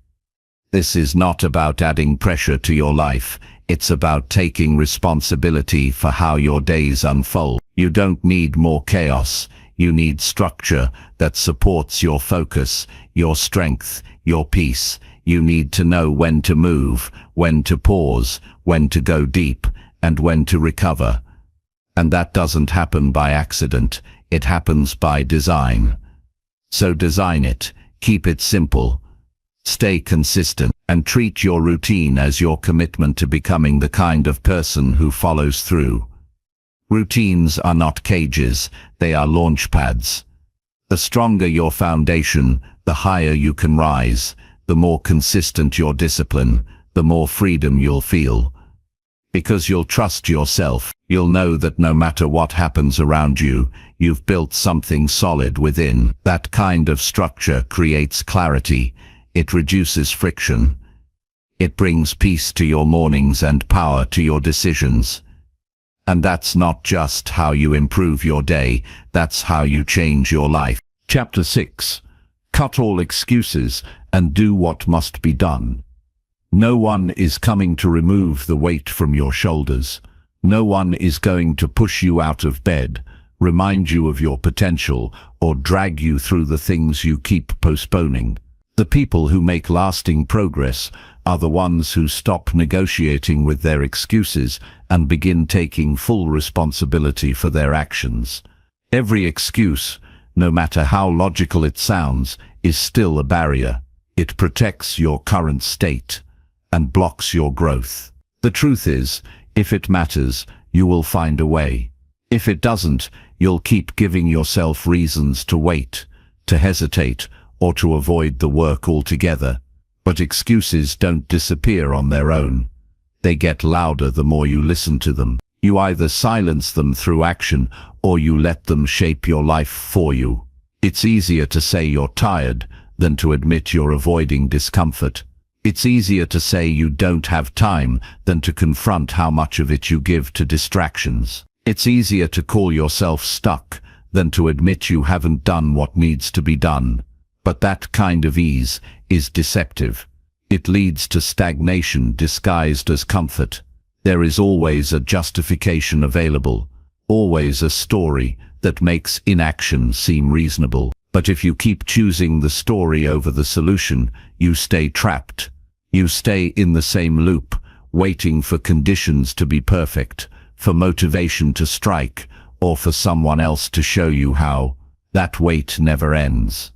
This is not about adding pressure to your life. It's about taking responsibility for how your days unfold. You don't need more chaos. You need structure that supports your focus, your strength, your peace. You need to know when to move, when to pause, when to go deep, and when to recover. And that doesn't happen by accident, it happens by design. So design it, keep it simple, stay consistent, and treat your routine as your commitment to becoming the kind of person who follows through. Routines are not cages, they are launch pads. The stronger your foundation, the higher you can rise. The more consistent your discipline, the more freedom you'll feel. Because you'll trust yourself, you'll know that no matter what happens around you, you've built something solid within. That kind of structure creates clarity. It reduces friction. It brings peace to your mornings and power to your decisions. And that's not just how you improve your day, that's how you change your life. Chapter 6. Cut all excuses and do what must be done. No one is coming to remove the weight from your shoulders. No one is going to push you out of bed, remind you of your potential, or drag you through the things you keep postponing. The people who make lasting progress are the ones who stop negotiating with their excuses and begin taking full responsibility for their actions. Every excuse, no matter how logical it sounds, is still a barrier. It protects your current state and blocks your growth. The truth is, if it matters, you will find a way. If it doesn't, you'll keep giving yourself reasons to wait, to hesitate, or to avoid the work altogether. But excuses don't disappear on their own. They get louder the more you listen to them. You either silence them through action, or you let them shape your life for you. It's easier to say you're tired than to admit you're avoiding discomfort. It's easier to say you don't have time than to confront how much of it you give to distractions. It's easier to call yourself stuck than to admit you haven't done what needs to be done. But that kind of ease is deceptive. It leads to stagnation disguised as comfort. There is always a justification available, always a story that makes inaction seem reasonable. But if you keep choosing the story over the solution, you stay trapped. You stay in the same loop, waiting for conditions to be perfect, for motivation to strike, or for someone else to show you how. That wait never ends.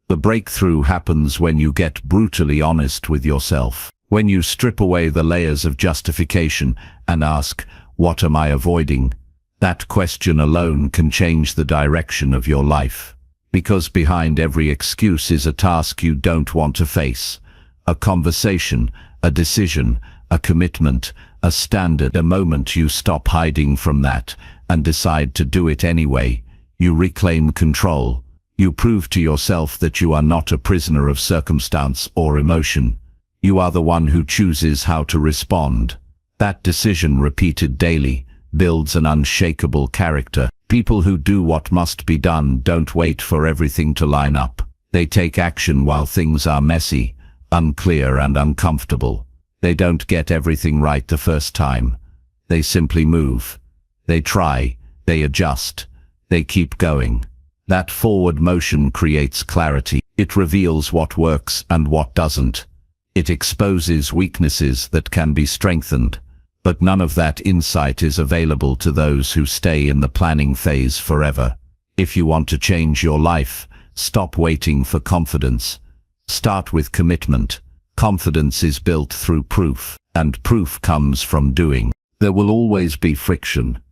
The breakthrough happens when you get brutally honest with yourself. When you strip away the layers of justification and ask, what am I avoiding? That question alone can change the direction of your life. Because behind every excuse is a task you don't want to face. A conversation, a decision, a commitment, a standard. The moment you stop hiding from that and decide to do it anyway, you reclaim control. You prove to yourself that you are not a prisoner of circumstance or emotion. You are the one who chooses how to respond. That decision, repeated daily, builds an unshakable character. People who do what must be done don't wait for everything to line up. They take action while things are messy, unclear and uncomfortable. They don't get everything right the first time. They simply move. They try. They adjust. They keep going. That forward motion creates clarity. It reveals what works and what doesn't. It exposes weaknesses that can be strengthened. But none of that insight is available to those who stay in the planning phase forever. If you want to change your life, stop waiting for confidence. Start with commitment. Confidence is built through proof, and proof comes from doing. There will always be friction.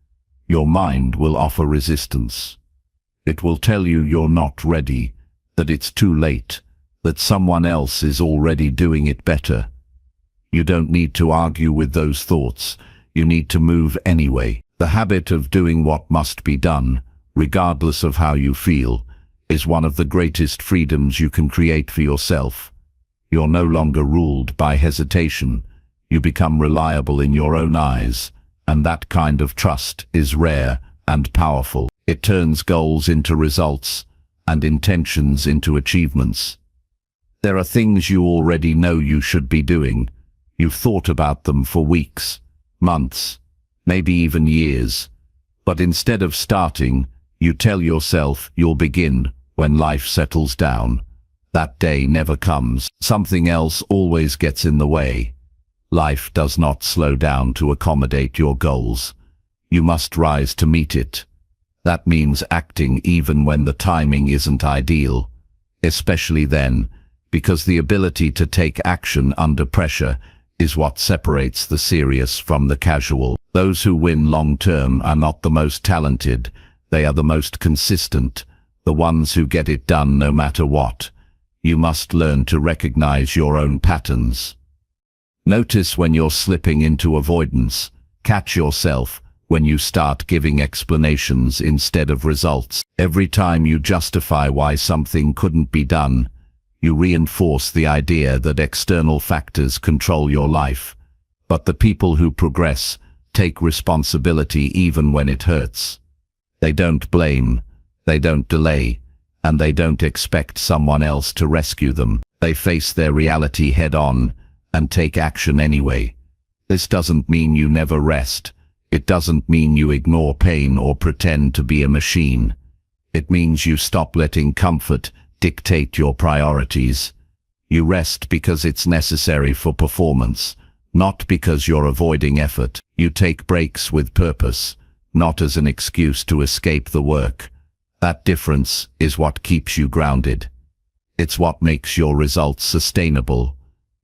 Your mind will offer resistance. It will tell you you're not ready, that it's too late, that someone else is already doing it better. You don't need to argue with those thoughts. You need to move anyway. The habit of doing what must be done, regardless of how you feel, is one of the greatest freedoms you can create for yourself. You're no longer ruled by hesitation. You become reliable in your own eyes, and that kind of trust is rare and powerful. It turns goals into results, and intentions into achievements. There are things you already know you should be doing. You've thought about them for weeks, months, maybe even years. But instead of starting, you tell yourself you'll begin when life settles down. That day never comes. Something else always gets in the way. Life does not slow down to accommodate your goals. You must rise to meet it. That means acting even when the timing isn't ideal, especially then, because the ability to take action under pressure is what separates the serious from the casual. Those who win long-term are not the most talented, they are the most consistent, the ones who get it done no matter what. You must learn to recognize your own patterns. Notice when you're slipping into avoidance. Catch yourself when you start giving explanations instead of results. Every time you justify why something couldn't be done, you reinforce the idea that external factors control your life. But the people who progress take responsibility even when it hurts. They don't blame, they don't delay, and they don't expect someone else to rescue them. They face their reality head-on and take action anyway. This doesn't mean you never rest. It doesn't mean you ignore pain or pretend to be a machine. It means you stop letting comfort dictate your priorities. You rest because it's necessary for performance, not because you're avoiding effort. You take breaks with purpose, not as an excuse to escape the work. That difference is what keeps you grounded. It's what makes your results sustainable.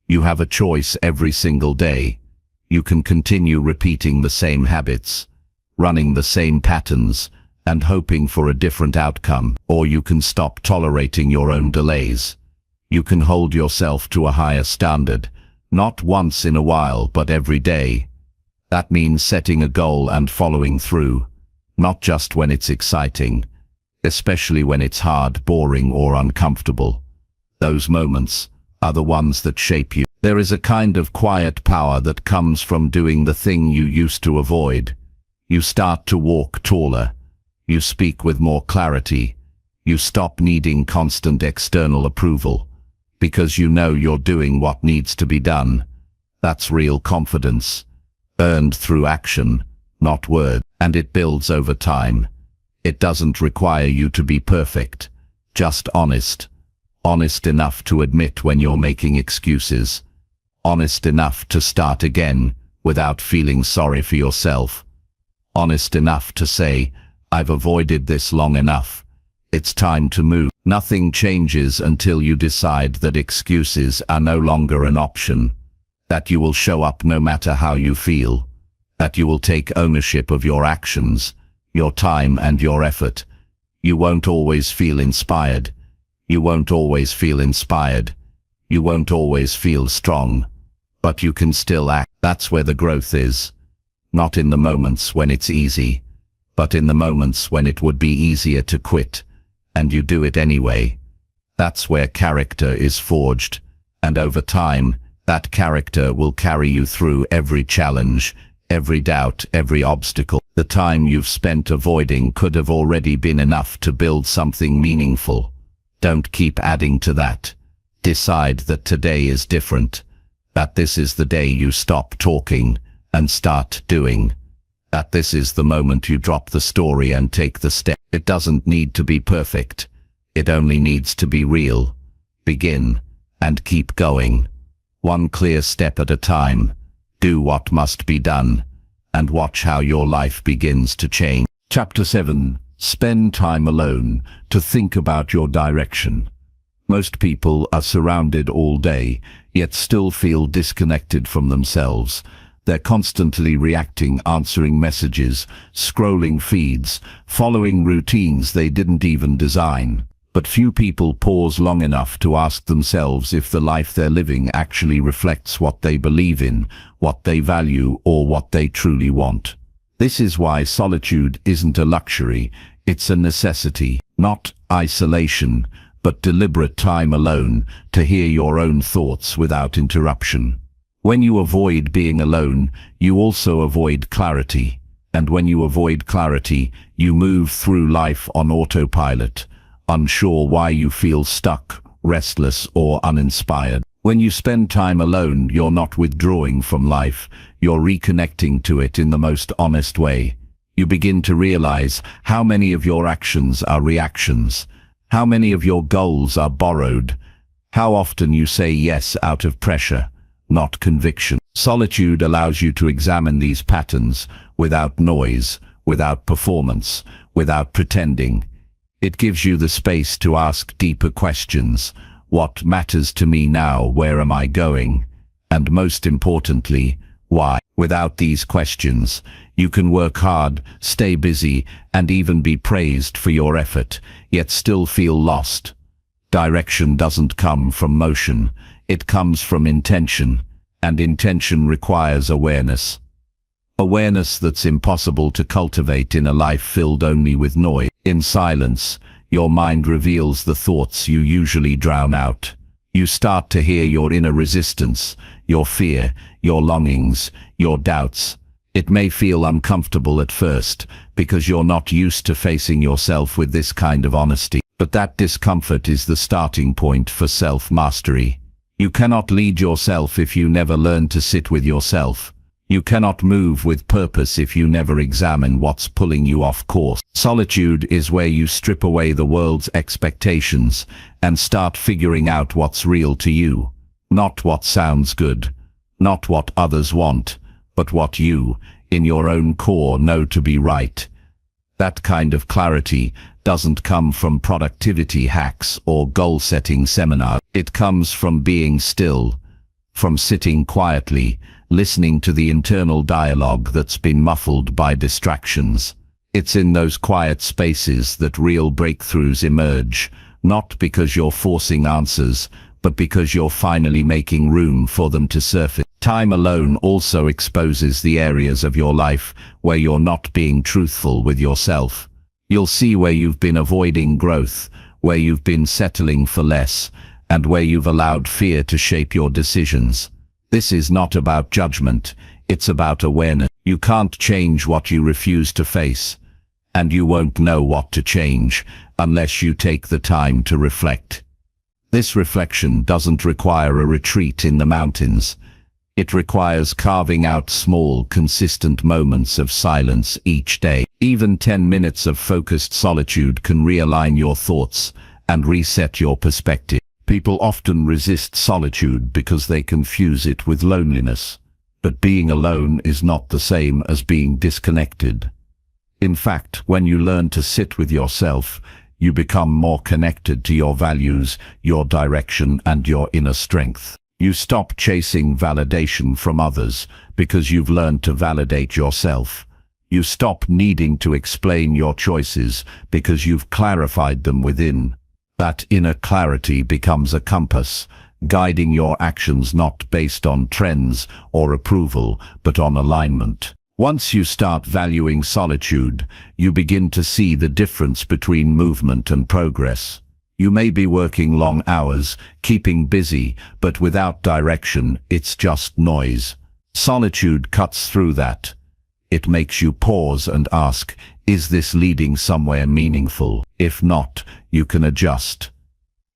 You have a choice every single day. You can continue repeating the same habits, running the same patterns, and hoping for a different outcome, or you can stop tolerating your own delays. You can hold yourself to a higher standard, not once in a while but every day. That means setting a goal and following through, not just when it's exciting, especially when it's hard, boring, or uncomfortable. Those moments are the ones that shape you. There is a kind of quiet power that comes from doing the thing you used to avoid. You start to walk taller. You speak with more clarity. You stop needing constant external approval, because you know you're doing what needs to be done. That's real confidence, earned through action, not words, and it builds over time. It doesn't require you to be perfect, just honest. Honest enough to admit when you're making excuses. Honest enough to start again without feeling sorry for yourself. Honest enough to say, I've avoided this long enough. It's time to move. Nothing changes until you decide that excuses are no longer an option, that you will show up no matter how you feel, that you will take ownership of your actions, your time and your effort. You won't always feel inspired. You won't always feel inspired. You won't always feel strong. But you can still act. That's where the growth is. Not in the moments when it's easy, but in the moments when it would be easier to quit, and you do it anyway. That's where character is forged, and over time, that character will carry you through every challenge, every doubt, every obstacle. The time you've spent avoiding could have already been enough to build something meaningful. Don't keep adding to that. Decide that today is different, that this is the day you stop talking and start doing. That this is the moment you drop the story and take the step. It doesn't need to be perfect. It only needs to be real. Begin and keep going. one clear step at a time. Do what must be done, and watch how your life begins to change. Chapter 7. Spend time alone to think about your direction. Most people are surrounded all day, yet still feel disconnected from themselves. They're constantly reacting, answering messages, scrolling feeds, following routines they didn't even design. But few people pause long enough to ask themselves if the life they're living actually reflects what they believe in, what they value, or what they truly want. This is why solitude isn't a luxury, it's a necessity. Not isolation, but deliberate time alone to hear your own thoughts without interruption. When you avoid being alone, you also avoid clarity. And when you avoid clarity, you move through life on autopilot, unsure why you feel stuck, restless, or uninspired. When you spend time alone, you're not withdrawing from life, you're reconnecting to it in the most honest way. You begin to realize how many of your actions are reactions, how many of your goals are borrowed, how often you say yes out of pressure, not conviction. Solitude allows you to examine these patterns without noise, without performance, without pretending. It gives you the space to ask deeper questions. What matters to me now? Where am I going? And most importantly, why? Without these questions, you can work hard, stay busy, and even be praised for your effort, yet still feel lost. Direction doesn't come from motion, it comes from intention, and intention requires awareness. Awareness that's impossible to cultivate in a life filled only with noise. In silence, your mind reveals the thoughts you usually drown out. You start to hear your inner resistance, your fear, your longings, your doubts. It may feel uncomfortable at first, because you're not used to facing yourself with this kind of honesty. But that discomfort is the starting point for self-mastery. You cannot lead yourself if you never learn to sit with yourself. You cannot move with purpose if you never examine what's pulling you off course. Solitude is where you strip away the world's expectations and start figuring out what's real to you. Not what sounds good, not what others want, but what you, in your own core, know to be right. That kind of clarity doesn't come from productivity hacks or goal-setting seminars. It comes from being still, from sitting quietly, listening to the internal dialogue that's been muffled by distractions. It's in those quiet spaces that real breakthroughs emerge, not because you're forcing answers, but because you're finally making room for them to surface. Time alone also exposes the areas of your life where you're not being truthful with yourself. You'll see where you've been avoiding growth, where you've been settling for less, and where you've allowed fear to shape your decisions. This is not about judgment, it's about awareness. You can't change what you refuse to face, and you won't know what to change unless you take the time to reflect. This reflection doesn't require a retreat in the mountains. It requires carving out small, consistent moments of silence each day. Even 10 minutes of focused solitude can realign your thoughts and reset your perspective. People often resist solitude because they confuse it with loneliness. But being alone is not the same as being disconnected. In fact, when you learn to sit with yourself, you become more connected to your values, your direction, and your inner strength. You stop chasing validation from others because you've learned to validate yourself. You stop needing to explain your choices because you've clarified them within. That inner clarity becomes a compass, guiding your actions not based on trends or approval, but on alignment. Once you start valuing solitude, you begin to see the difference between movement and progress. You may be working long hours, keeping busy, but without direction, it's just noise. Solitude cuts through that. It makes you pause and ask, is this leading somewhere meaningful? If not, you can adjust.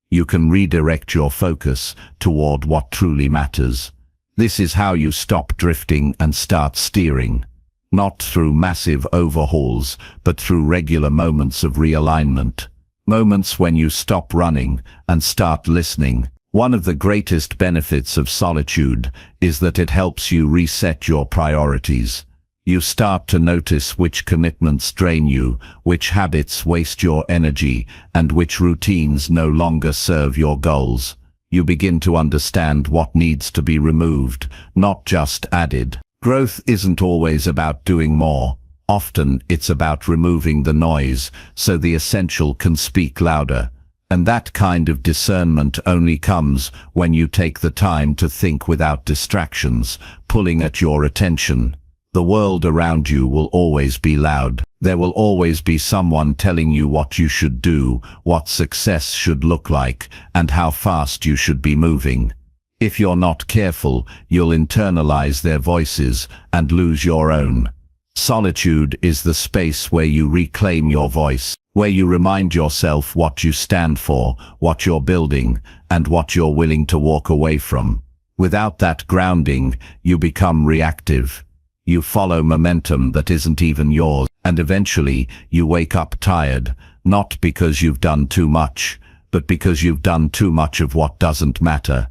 You can redirect your focus toward what truly matters. This is how you stop drifting and start steering. Not through massive overhauls, but through regular moments of realignment. Moments when you stop running and start listening. One of the greatest benefits of solitude is that it helps you reset your priorities. You start to notice which commitments drain you, which habits waste your energy, and which routines no longer serve your goals. You begin to understand what needs to be removed, not just added. Growth isn't always about doing more. Often it's about removing the noise so the essential can speak louder. And that kind of discernment only comes when you take the time to think without distractions pulling at your attention. The world around you will always be loud. There will always be someone telling you what you should do, what success should look like, and how fast you should be moving. If you're not careful, you'll internalize their voices and lose your own. Solitude is the space where you reclaim your voice, where you remind yourself what you stand for, what you're building, and what you're willing to walk away from. Without that grounding, you become reactive. You follow momentum that isn't even yours, and eventually you wake up tired, not because you've done too much, but because you've done too much of what doesn't matter.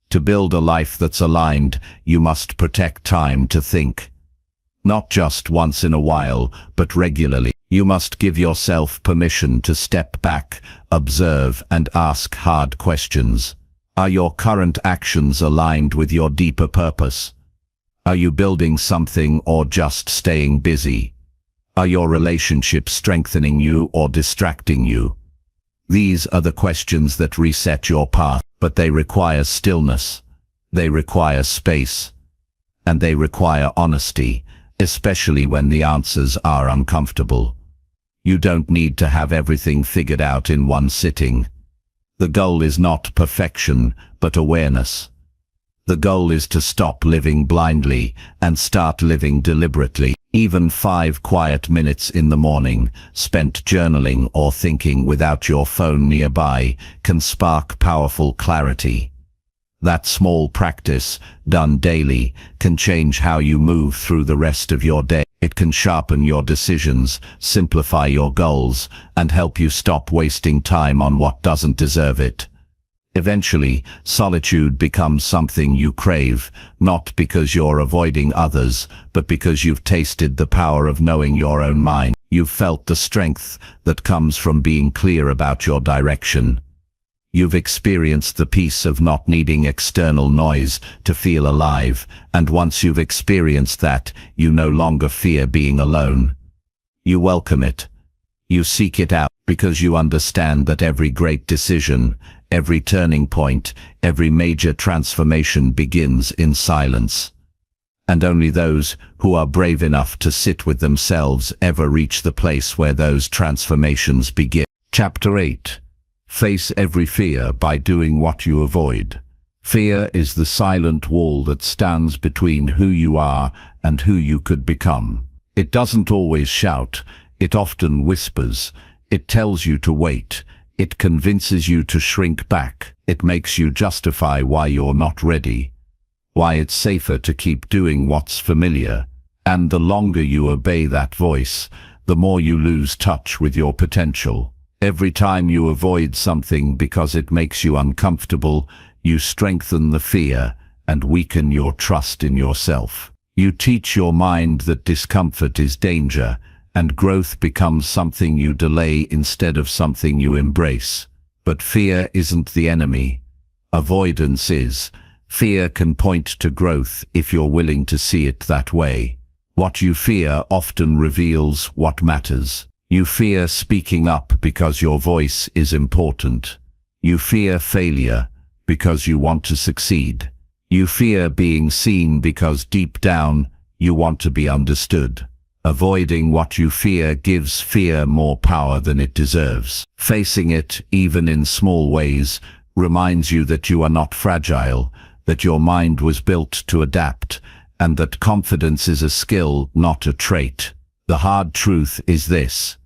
To build a life that's aligned, you must protect time to think. Not just once in a while, but regularly. You must give yourself permission to step back, observe, and ask hard questions. Are your current actions aligned with your deeper purpose? Are you building something or just staying busy? Are your relationships strengthening you or distracting you? These are the questions that reset your path, but they require stillness. They require space. And they require honesty, especially when the answers are uncomfortable. You don't need to have everything figured out in one sitting. The goal is not perfection, but awareness. The goal is to stop living blindly and start living deliberately. Even 5 quiet minutes in the morning, spent journaling or thinking without your phone nearby, can spark powerful clarity. That small practice, done daily, can change how you move through the rest of your day. It can sharpen your decisions, simplify your goals, and help you stop wasting time on what doesn't deserve it. Eventually, solitude becomes something you crave, not because you're avoiding others, but because you've tasted the power of knowing your own mind. You've felt the strength that comes from being clear about your direction. You've experienced the peace of not needing external noise to feel alive, and once you've experienced that, you no longer fear being alone. You welcome it. You seek it out because you understand that every great decision, every turning point, every major transformation begins in silence. And only those who are brave enough to sit with themselves ever reach the place where those transformations begin. Chapter 8. Face every fear by doing what you avoid. Fear is the silent wall that stands between who you are and who you could become. It doesn't always shout, it often whispers. It tells you to wait. It convinces you to shrink back. It makes you justify why you're not ready, why it's safer to keep doing what's familiar. And the longer you obey that voice, the more you lose touch with your potential. Every time you avoid something because it makes you uncomfortable, you strengthen the fear and weaken your trust in yourself. You teach your mind that discomfort is danger, and growth becomes something you delay instead of something you embrace. But fear isn't the enemy. Avoidance is. Fear can point to growth if you're willing to see it that way. What you fear often reveals what matters. You fear speaking up because your voice is important. You fear failure because you want to succeed. You fear being seen because deep down you want to be understood. Avoiding what you fear gives fear more power than it deserves. Facing it, even in small ways, reminds you that you are not fragile, that your mind was built to adapt, and that confidence is a skill, not a trait. The hard truth is this: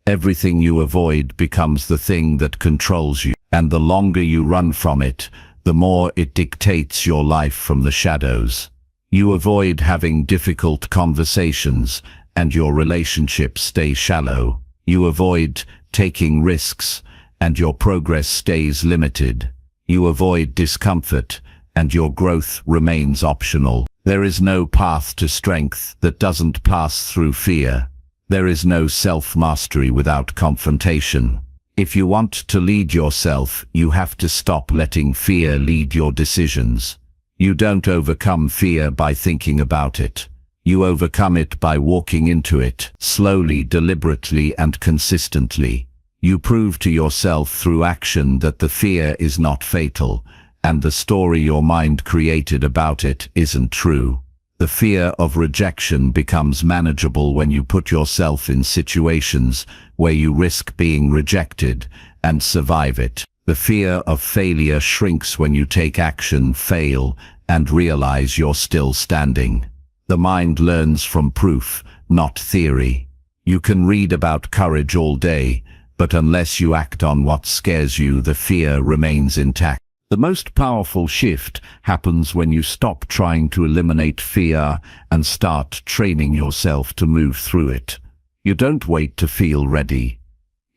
everything you avoid becomes the thing that controls you, and the longer you run from it, the more it dictates your life from the shadows. You avoid having difficult conversations, and your relationships stay shallow. You avoid taking risks, and your progress stays limited. You avoid discomfort, and your growth remains optional. There is no path to strength that doesn't pass through fear. There is no self-mastery without confrontation. If you want to lead yourself, you have to stop letting fear lead your decisions. You don't overcome fear by thinking about it. You overcome it by walking into it, slowly, deliberately, and consistently. You prove to yourself through action that the fear is not fatal, and the story your mind created about it isn't true. The fear of rejection becomes manageable when you put yourself in situations where you risk being rejected and survive it. The fear of failure shrinks when you take action, fail, and realize you're still standing. The mind learns from proof, not theory. You can read about courage all day, but unless you act on what scares you, the fear remains intact. The most powerful shift happens when you stop trying to eliminate fear and start training yourself to move through it. You don't wait to feel ready.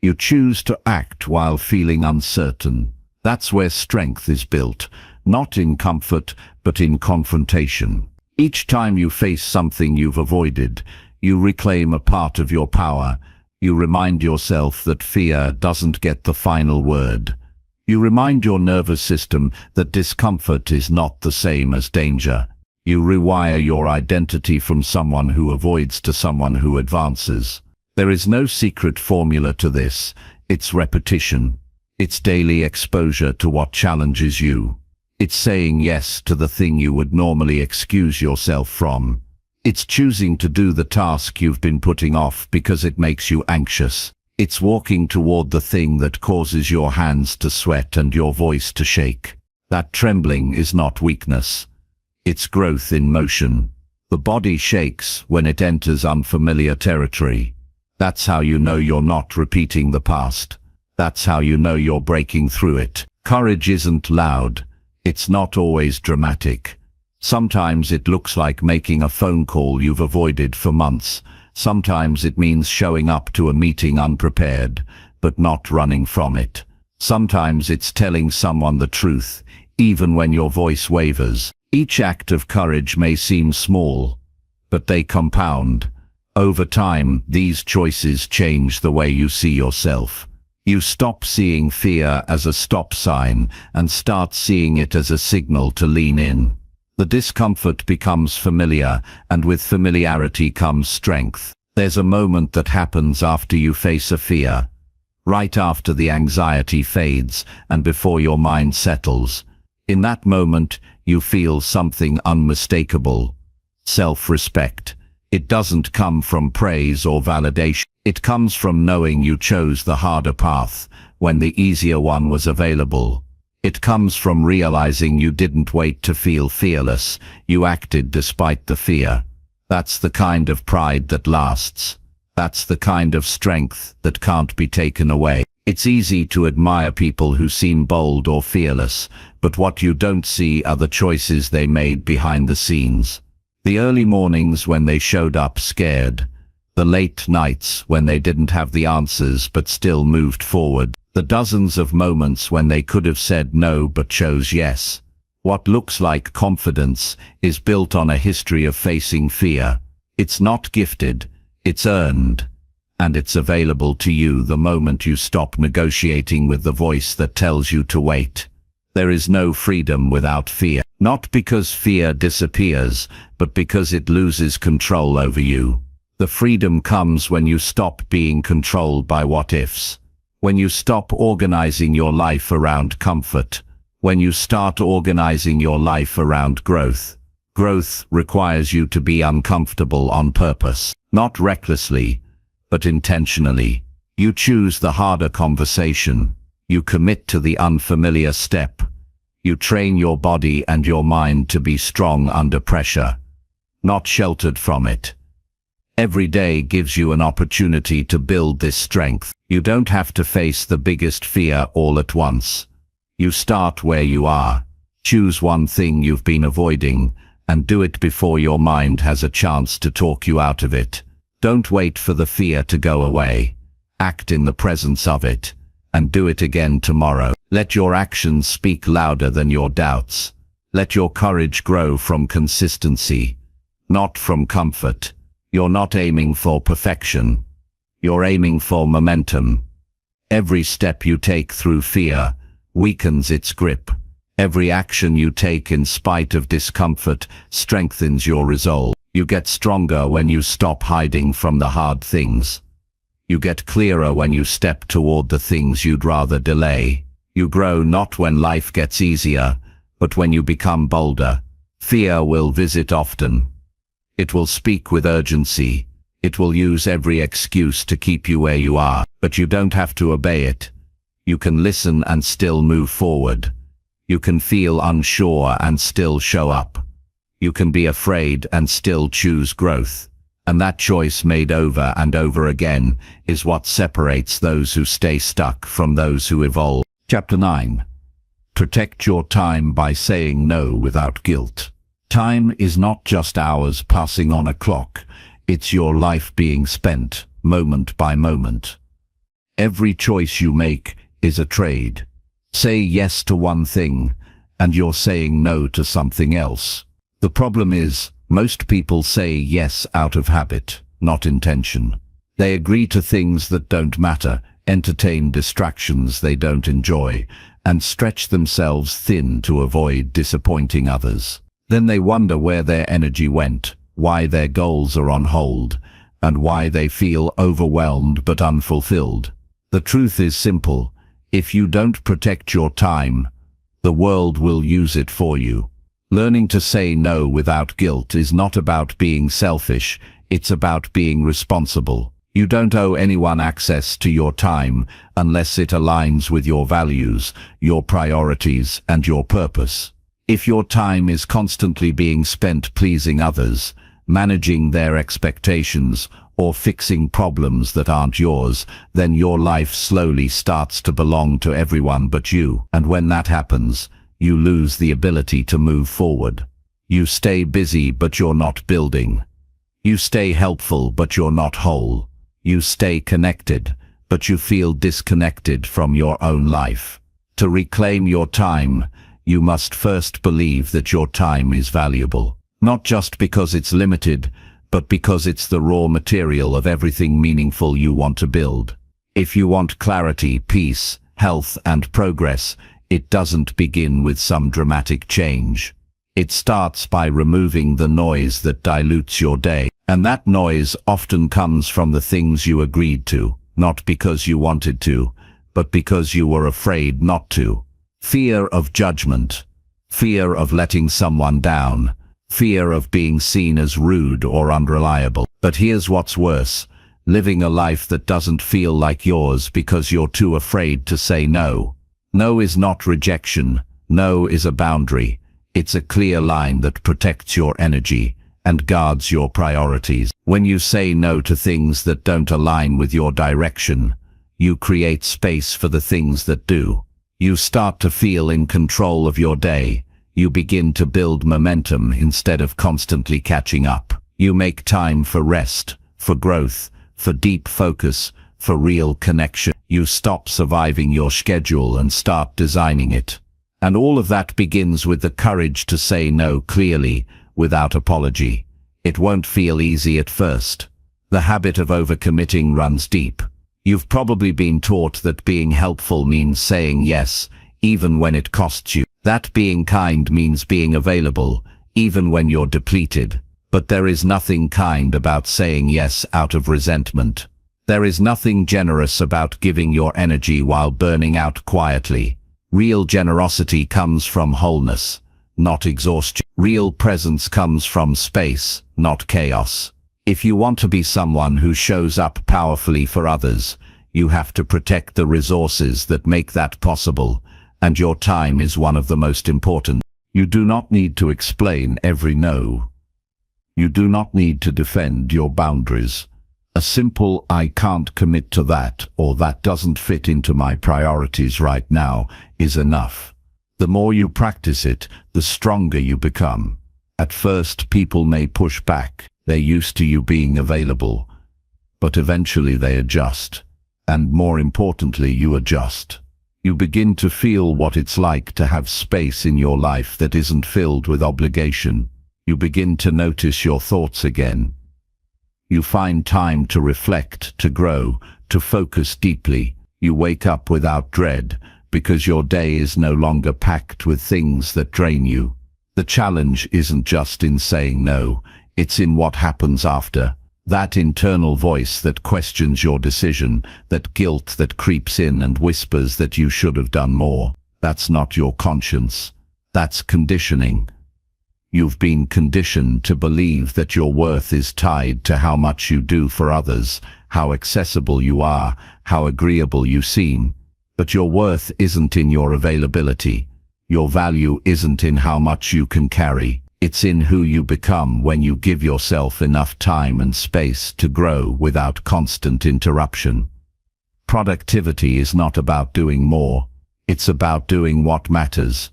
You choose to act while feeling uncertain. That's where strength is built, not in comfort, but in confrontation. Each time you face something you've avoided, you reclaim a part of your power. You remind yourself that fear doesn't get the final word. You remind your nervous system that discomfort is not the same as danger. You rewire your identity from someone who avoids to someone who advances. There is no secret formula to this. It's repetition. It's daily exposure to what challenges you. It's saying yes to the thing you would normally excuse yourself from. It's choosing to do the task you've been putting off because it makes you anxious. It's walking toward the thing that causes your hands to sweat and your voice to shake. That trembling is not weakness. It's growth in motion. The body shakes when it enters unfamiliar territory. That's how you know you're not repeating the past. That's how you know you're breaking through it. Courage isn't loud. It's not always dramatic. Sometimes it looks like making a phone call you've avoided for months. Sometimes it means showing up to a meeting unprepared, but not running from it. Sometimes it's telling someone the truth, even when your voice wavers. Each act of courage may seem small, but they compound. Over time, these choices change the way you see yourself. You stop seeing fear as a stop sign and start seeing it as a signal to lean in. The discomfort becomes familiar, and with familiarity comes strength. There's a moment that happens after you face a fear, right after the anxiety fades and before your mind settles. In that moment, you feel something unmistakable: self-respect. It doesn't come from praise or validation. It comes from knowing you chose the harder path when the easier one was available. It comes from realizing you didn't wait to feel fearless. You acted despite the fear. That's the kind of pride that lasts. That's the kind of strength that can't be taken away. It's easy to admire people who seem bold or fearless, but what you don't see are the choices they made behind the scenes. The early mornings when they showed up scared. The late nights when they didn't have the answers but still moved forward. The dozens of moments when they could have said no but chose yes. What looks like confidence is built on a history of facing fear. It's not gifted, it's earned. And it's available to you the moment you stop negotiating with the voice that tells you to wait. There is no freedom without fear. Not because fear disappears, but because it loses control over you. The freedom comes when you stop being controlled by what-ifs. When you stop organizing your life around comfort. When you start organizing your life around growth. Growth requires you to be uncomfortable on purpose, not recklessly, but intentionally. You choose the harder conversation. You commit to the unfamiliar step. You train your body and your mind to be strong under pressure, not sheltered from it. Every day gives you an opportunity to build this strength. You don't have to face the biggest fear all at once. You start where you are. Choose one thing you've been avoiding, and do it before your mind has a chance to talk you out of it. Don't wait for the fear to go away. Act in the presence of it, and do it again tomorrow. Let your actions speak louder than your doubts. Let your courage grow from consistency, not from comfort. You're not aiming for perfection. You're aiming for momentum. Every step you take through fear weakens its grip. Every action you take in spite of discomfort strengthens your resolve. You get stronger when you stop hiding from the hard things. You get clearer when you step toward the things you'd rather delay. You grow not when life gets easier, but when you become bolder. Fear will visit often. It will speak with urgency. It will use every excuse to keep you where you are, but you don't have to obey it. You can listen and still move forward. You can feel unsure and still show up. You can be afraid and still choose growth. And that choice made over and over again is what separates those who stay stuck from those who evolve. Chapter 9. Protect your time by saying no without guilt. Time is not just hours passing on a clock. It's your life being spent, moment by moment. Every choice you make is a trade. Say yes to one thing, and you're saying no to something else. The problem is, most people say yes out of habit, not intention. They agree to things that don't matter, entertain distractions they don't enjoy, and stretch themselves thin to avoid disappointing others. Then they wonder where their energy went, why their goals are on hold, and why they feel overwhelmed but unfulfilled. The truth is simple. If you don't protect your time, the world will use it for you. Learning to say no without guilt is not about being selfish, it's about being responsible. You don't owe anyone access to your time unless it aligns with your values, your priorities, and your purpose. If your time is constantly being spent pleasing others, managing their expectations, or fixing problems that aren't yours, then your life slowly starts to belong to everyone but you. And when that happens, you lose the ability to move forward. You stay busy but you're not building. You stay helpful but you're not whole. You stay connected, but you feel disconnected from your own life. To reclaim your time, you must first believe that your time is valuable. Not just because it's limited, but because it's the raw material of everything meaningful you want to build. If you want clarity, peace, health, and progress, it doesn't begin with some dramatic change. It starts by removing the noise that dilutes your day. And that noise often comes from the things you agreed to, not because you wanted to, but because you were afraid not to. Fear of judgment, fear of letting someone down, fear of being seen as rude or unreliable. But here's what's worse, living a life that doesn't feel like yours because you're too afraid to say no. No is not rejection. No is a boundary. It's a clear line that protects your energy and guards your priorities. When you say no to things that don't align with your direction, you create space for the things that do. You start to feel in control of your day. You begin to build momentum instead of constantly catching up. You make time for rest, for growth, for deep focus, for real connection. You stop surviving your schedule and start designing it. And all of that begins with the courage to say no clearly, without apology. It won't feel easy at first. The habit of overcommitting runs deep. You've probably been taught that being helpful means saying yes, even when it costs you. That being kind means being available, even when you're depleted. But there is nothing kind about saying yes out of resentment. There is nothing generous about giving your energy while burning out quietly. Real generosity comes from wholeness, not exhaustion. Real presence comes from space, not chaos. If you want to be someone who shows up powerfully for others, you have to protect the resources that make that possible, and your time is one of the most important. You do not need to explain every no. You do not need to defend your boundaries. A simple "I can't commit to that" or "that doesn't fit into my priorities right now" is enough. The more you practice it, the stronger you become. At first, people may push back. They're used to you being available. But eventually they adjust. And more importantly, you adjust. You begin to feel what it's like to have space in your life that isn't filled with obligation. You begin to notice your thoughts again. You find time to reflect, to grow, to focus deeply. You wake up without dread, because your day is no longer packed with things that drain you. The challenge isn't just in saying no, it's in what happens after. That internal voice that questions your decision, that guilt that creeps in and whispers that you should have done more. That's not your conscience. That's conditioning. You've been conditioned to believe that your worth is tied to how much you do for others, how accessible you are, how agreeable you seem. But your worth isn't in your availability. Your value isn't in how much you can carry. It's in who you become when you give yourself enough time and space to grow without constant interruption. Productivity is not about doing more. It's about doing what matters,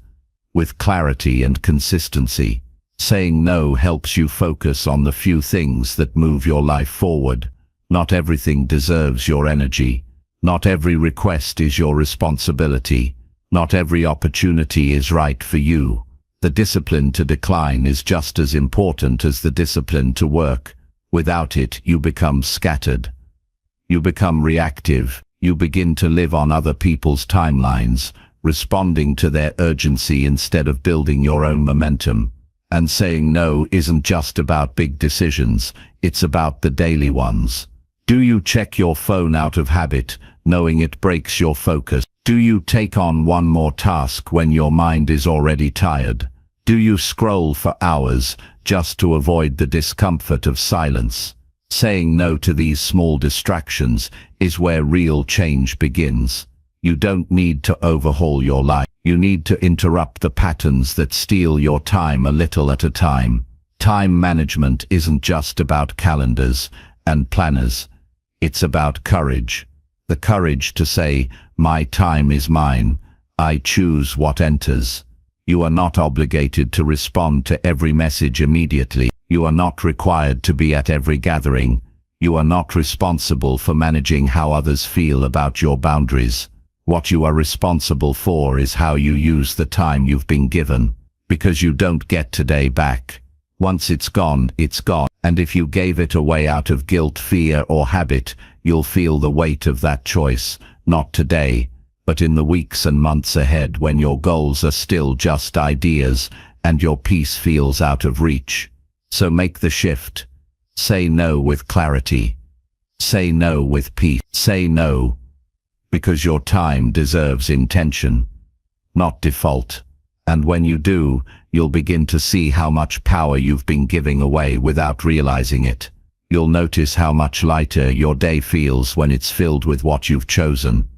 with clarity and consistency. Saying no helps you focus on the few things that move your life forward. Not everything deserves your energy. Not every request is your responsibility. Not every opportunity is right for you. The discipline to decline is just as important as the discipline to work. Without it, you become scattered. You become reactive. You begin to live on other people's timelines, responding to their urgency instead of building your own momentum. And saying no isn't just about big decisions, it's about the daily ones. Do you check your phone out of habit, knowing it breaks your focus? Do you take on one more task when your mind is already tired? Do you scroll for hours just to avoid the discomfort of silence? Saying no to these small distractions is where real change begins. You don't need to overhaul your life. You need to interrupt the patterns that steal your time a little at a time. Time management isn't just about calendars and planners. It's about courage. The courage to say, my time is mine. I choose what enters. You are not obligated to respond to every message immediately. You are not required to be at every gathering. You are not responsible for managing how others feel about your boundaries. What you are responsible for is how you use the time you've been given, because you don't get today back. Once it's gone, and if you gave it away out of guilt, fear, or habit, you'll feel the weight of that choice, not today, but in the weeks and months ahead when your goals are still just ideas and your peace feels out of reach. So make the shift. Say no with clarity. Say no with peace. Say no, because your time deserves intention, not default. And when you do, you'll begin to see how much power you've been giving away without realizing it. You'll notice how much lighter your day feels when it's filled with what you've chosen,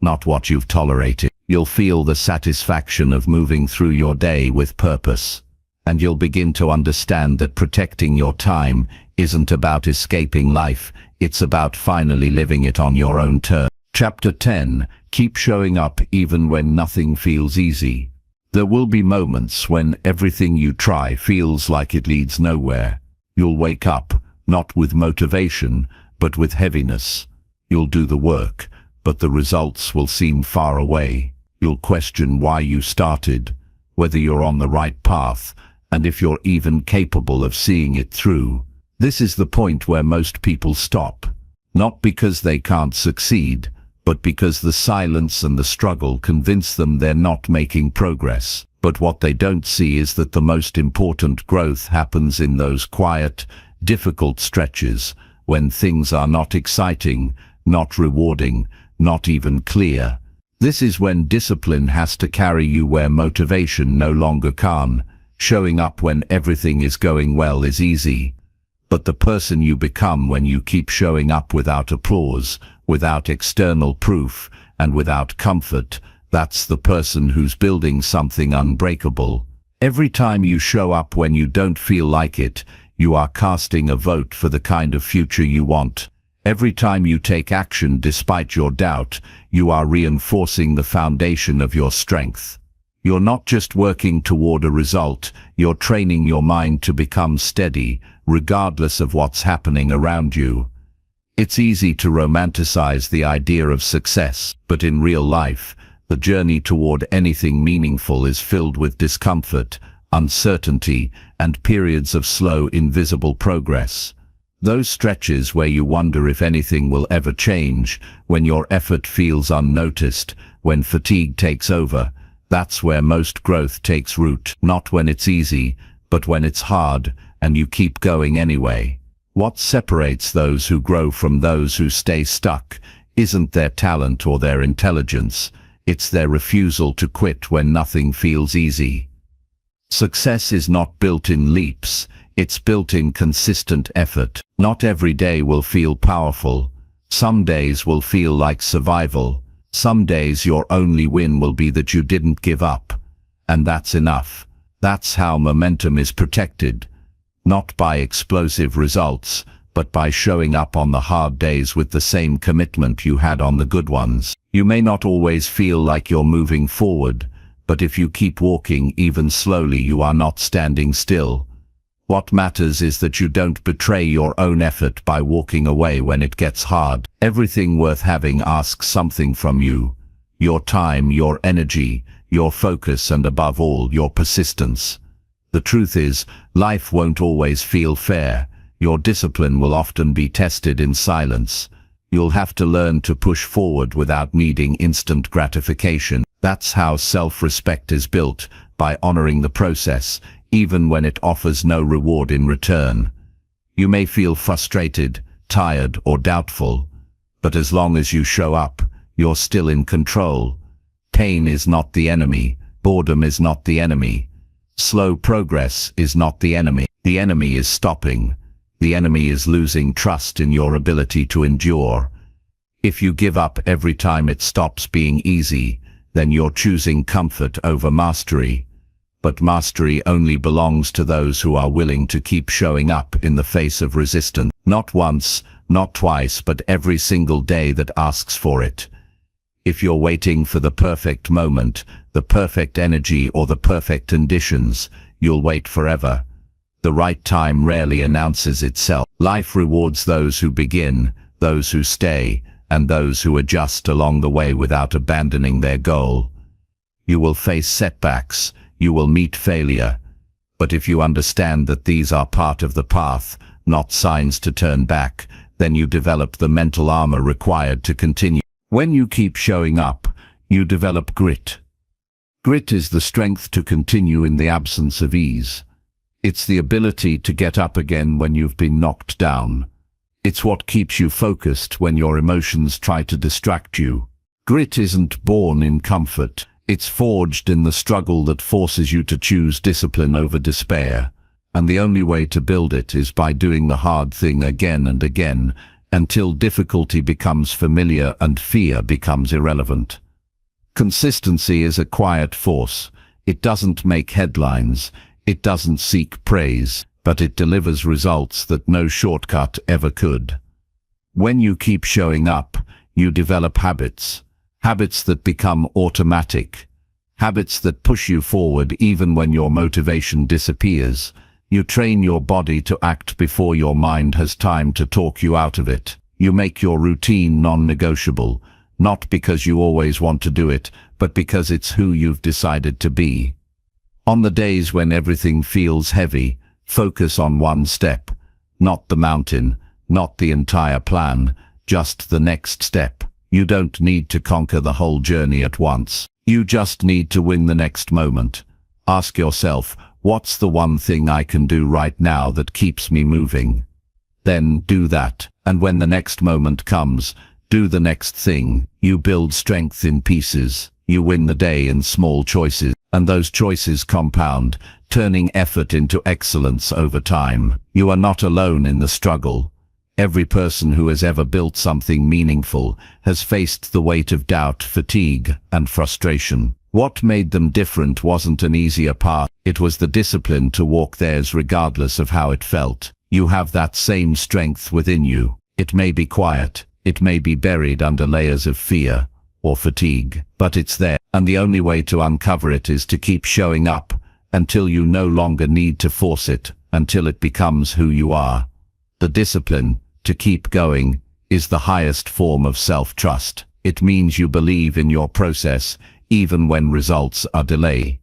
not what you've tolerated. You'll feel the satisfaction of moving through your day with purpose. And you'll begin to understand that protecting your time isn't about escaping life, it's about finally living it on your own terms. Chapter 10. Keep showing up even when nothing feels easy. There will be moments when everything you try feels like it leads nowhere. You'll wake up, not with motivation, but with heaviness. You'll do the work, but the results will seem far away. You'll question why you started, whether you're on the right path, and if you're even capable of seeing it through. This is the point where most people stop, not because they can't succeed, but because the silence and the struggle convince them they're not making progress. But what they don't see is that the most important growth happens in those quiet, difficult stretches, when things are not exciting, not rewarding, not even clear. This is when discipline has to carry you where motivation no longer can. Showing up when everything is going well is easy. But the person you become when you keep showing up without applause, without external proof, and without comfort, that's the person who's building something unbreakable. Every time you show up when you don't feel like it, you are casting a vote for the kind of future you want. Every time you take action despite your doubt, you are reinforcing the foundation of your strength. You're not just working toward a result, you're training your mind to become steady, regardless of what's happening around you. It's easy to romanticize the idea of success, but in real life, The journey toward anything meaningful is filled with discomfort, uncertainty, and periods of slow, invisible progress. Those stretches where you wonder if anything will ever change, when your effort feels unnoticed, when fatigue takes over, that's where most growth takes root. Not when it's easy, but when it's hard, and you keep going anyway. What separates those who grow from those who stay stuck isn't their talent or their intelligence, it's their refusal to quit when nothing feels easy. Success is not built in leaps, it's built in consistent effort. Not every day will feel powerful. Some days will feel like survival. Some days your only win will be that you didn't give up. And that's enough. That's how momentum is protected. Not by explosive results, but by showing up on the hard days with the same commitment you had on the good ones. You may not always feel like you're moving forward, but if you keep walking even slowly, you are not standing still. What matters is that you don't betray your own effort by walking away when it gets hard. Everything worth having asks something from you. Your time, your energy, your focus, and above all, your persistence. The truth is, life won't always feel fair. Your discipline will often be tested in silence. You'll have to learn to push forward without needing instant gratification. That's how self-respect is built, by honoring the process, even when it offers no reward in return. You may feel frustrated, tired, or doubtful, but as long as you show up, you're still in control. Pain is not the enemy. Boredom is not the enemy. Slow progress is not the enemy. The enemy is stopping. The enemy is losing trust in your ability to endure. If you give up every time it stops being easy, then you're choosing comfort over mastery. But mastery only belongs to those who are willing to keep showing up in the face of resistance. Not once, not twice, but every single day that asks for it. If you're waiting for the perfect moment, the perfect energy, or the perfect conditions, you'll wait forever. The right time rarely announces itself. Life rewards those who begin, those who stay, and those who adjust along the way without abandoning their goal. You will face setbacks, you will meet failure, but if you understand that these are part of the path, not signs to turn back, then you develop the mental armor required to continue. When you keep showing up, you develop grit. Grit is the strength to continue in the absence of ease. It's the ability to get up again when you've been knocked down. It's what keeps you focused when your emotions try to distract you. Grit isn't born in comfort. It's forged in the struggle that forces you to choose discipline over despair. And the only way to build it is by doing the hard thing again and again, until difficulty becomes familiar and fear becomes irrelevant. Consistency is a quiet force. It doesn't make headlines. It doesn't seek praise, but it delivers results that no shortcut ever could. When you keep showing up, you develop habits. Habits that become automatic. Habits that push you forward even when your motivation disappears. You train your body to act before your mind has time to talk you out of it. You make your routine non-negotiable, not because you always want to do it, but because it's who you've decided to be. On the days when everything feels heavy, focus on one step. Not the mountain, not the entire plan, just the next step. You don't need to conquer the whole journey at once. You just need to win the next moment. Ask yourself, what's the one thing I can do right now that keeps me moving? Then do that, and when the next moment comes, do the next thing. You build strength in pieces. You win the day in small choices, and those choices compound, turning effort into excellence over time. You are not alone in the struggle. Every person who has ever built something meaningful has faced the weight of doubt, fatigue, and frustration. What made them different wasn't an easier path. It was the discipline to walk theirs regardless of how it felt. You have that same strength within you. It may be quiet, it may be buried under layers of fear or fatigue, but it's there, and the only way to uncover it is to keep showing up until you no longer need to force it, until it becomes who you are. The discipline to keep going is the highest form of self-trust. It means you believe in your process, even when results are delayed.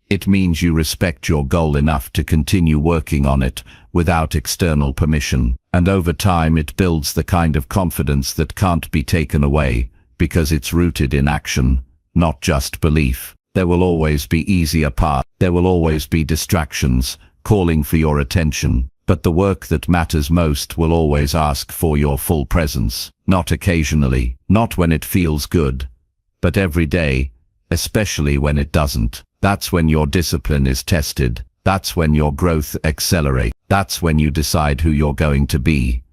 It means you respect your goal enough to continue working on it without external permission. And over time it builds the kind of confidence that can't be taken away, because it's rooted in action, not just belief. There will always be easier paths. There will always be distractions calling for your attention. But the work that matters most will always ask for your full presence. Not occasionally, not when it feels good, but every day, especially when it doesn't. That's when your discipline is tested. That's when your growth accelerates. That's when you decide who you're going to be.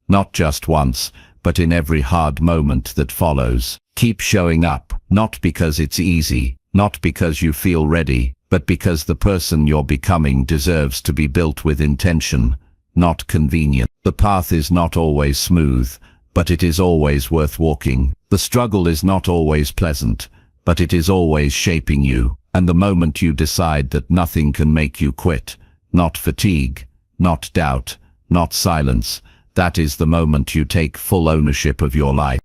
Not just once, but in every hard moment that follows. Keep showing up, not because it's easy, not because you feel ready, but because the person you're becoming deserves to be built with intention, not convenience. The path is not always smooth, but it is always worth walking. The struggle is not always pleasant, but it is always shaping you. And the moment you decide that nothing can make you quit, not fatigue, not doubt, not silence, that is the moment you take full ownership of your life.